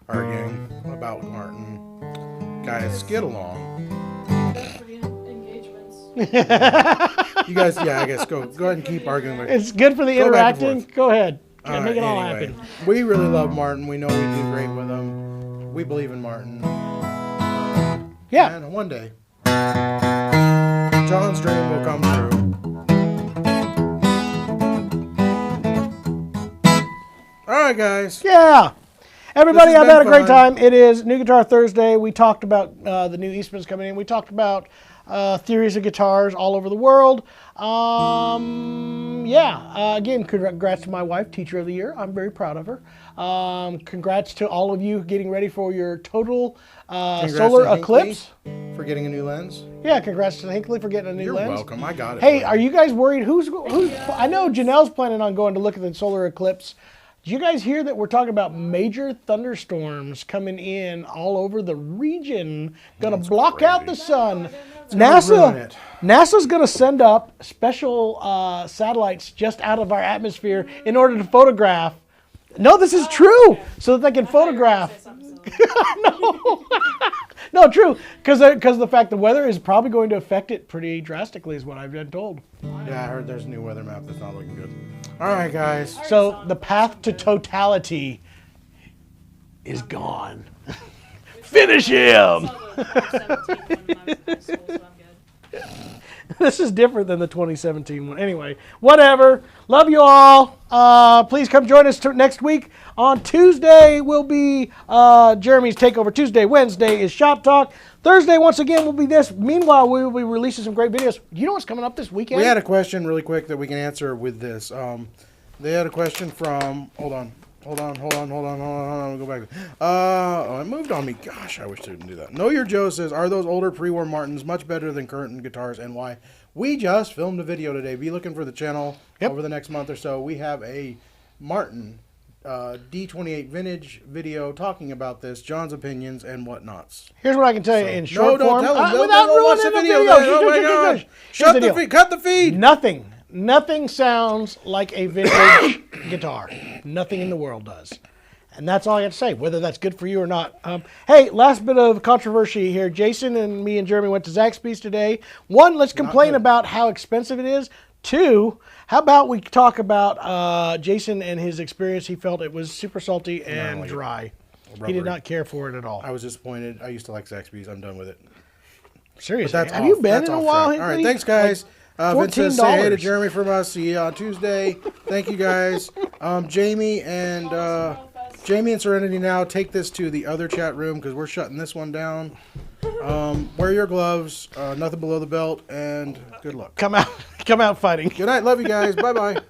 [SPEAKER 2] arguing about Martin. Guys, get along.
[SPEAKER 3] For the engagements.
[SPEAKER 2] You guys, I guess go ahead and keep arguing.
[SPEAKER 1] It's good for the interacting. Go ahead. Make it all happen.
[SPEAKER 2] We really love Martin. We know we do great with him. We believe in Martin.
[SPEAKER 1] Yeah.
[SPEAKER 2] And one day, John's dream will come true. All right, guys.
[SPEAKER 1] Yeah. Everybody, I've had a great time. It is New Guitar Thursday. We talked about the new Eastmans coming in. We talked about theories of guitars all over the world. Again, congrats to my wife, Teacher of the Year. I'm very proud of her. Congrats to all of you getting ready for your total solar eclipse.
[SPEAKER 2] For getting a new lens.
[SPEAKER 1] Yeah, congrats to Hinkley for getting a new lens.
[SPEAKER 2] You're welcome. I got it.
[SPEAKER 1] Hey, are you guys worried? Who's? I know Janelle's planning on going to look at the solar eclipse. Did you guys hear that we're talking about major thunderstorms coming in all over the region? Going to block out the sun. NASA's going to send up special satellites just out of our atmosphere in order to photograph. No, this is true, so that they can photograph. No, true, because the fact the weather is probably going to affect it pretty drastically is what I've been told.
[SPEAKER 2] Yeah, I heard there's a new weather map that's not looking good. All right, guys.
[SPEAKER 1] So the path to totality is gone. Finish him! This is different than the 2017 one. Anyway, whatever. Love you all. Please come join us next week. On Tuesday will be Jeremy's Takeover Tuesday. Wednesday is Shop Talk. Thursday, once again, will be this. Meanwhile, we will be releasing some great videos. You know what's coming up this weekend?
[SPEAKER 2] We had a question really quick that we can answer with this. They had a question from... Hold on. Go back. It moved on me. Gosh, I wish they didn't do that. Know Your Joe says, are those older pre-war Martins much better than current guitars, and why? We just filmed a video today. Be looking for the channel over the next month or so. We have a Martin D28 vintage video talking about this, John's opinions and whatnots.
[SPEAKER 1] Here's what I can tell you in short form.
[SPEAKER 2] Tell them.
[SPEAKER 1] Without ruining the video.
[SPEAKER 2] Oh my gosh. Shut the feed. Cut the feed.
[SPEAKER 1] Nothing sounds like a vintage guitar. Nothing in the world does. And that's all I have to say, whether that's good for you or not. Hey, last bit of controversy here. Jason and me and Jeremy went to Zaxby's today. One, let's complain about how expensive it is. Two, how about we talk about Jason and his experience. He felt it was super salty and dry. He did not care for it at all.
[SPEAKER 2] I was disappointed. I used to like Zaxby's. I'm done with it.
[SPEAKER 1] Seriously,
[SPEAKER 2] But that's
[SPEAKER 1] have you been
[SPEAKER 2] that's
[SPEAKER 1] in a
[SPEAKER 2] off
[SPEAKER 1] while?
[SPEAKER 2] track. All right, thanks, guys. Vince says,
[SPEAKER 1] $14.
[SPEAKER 2] say hey to Jeremy from us. See you on Tuesday. Thank you, guys. Jamie and Serenity now take this to the other chat room because we're shutting this one down. Wear your gloves, nothing below the belt, and good luck.
[SPEAKER 1] Come out fighting.
[SPEAKER 2] Good night. Love you guys. Bye-bye.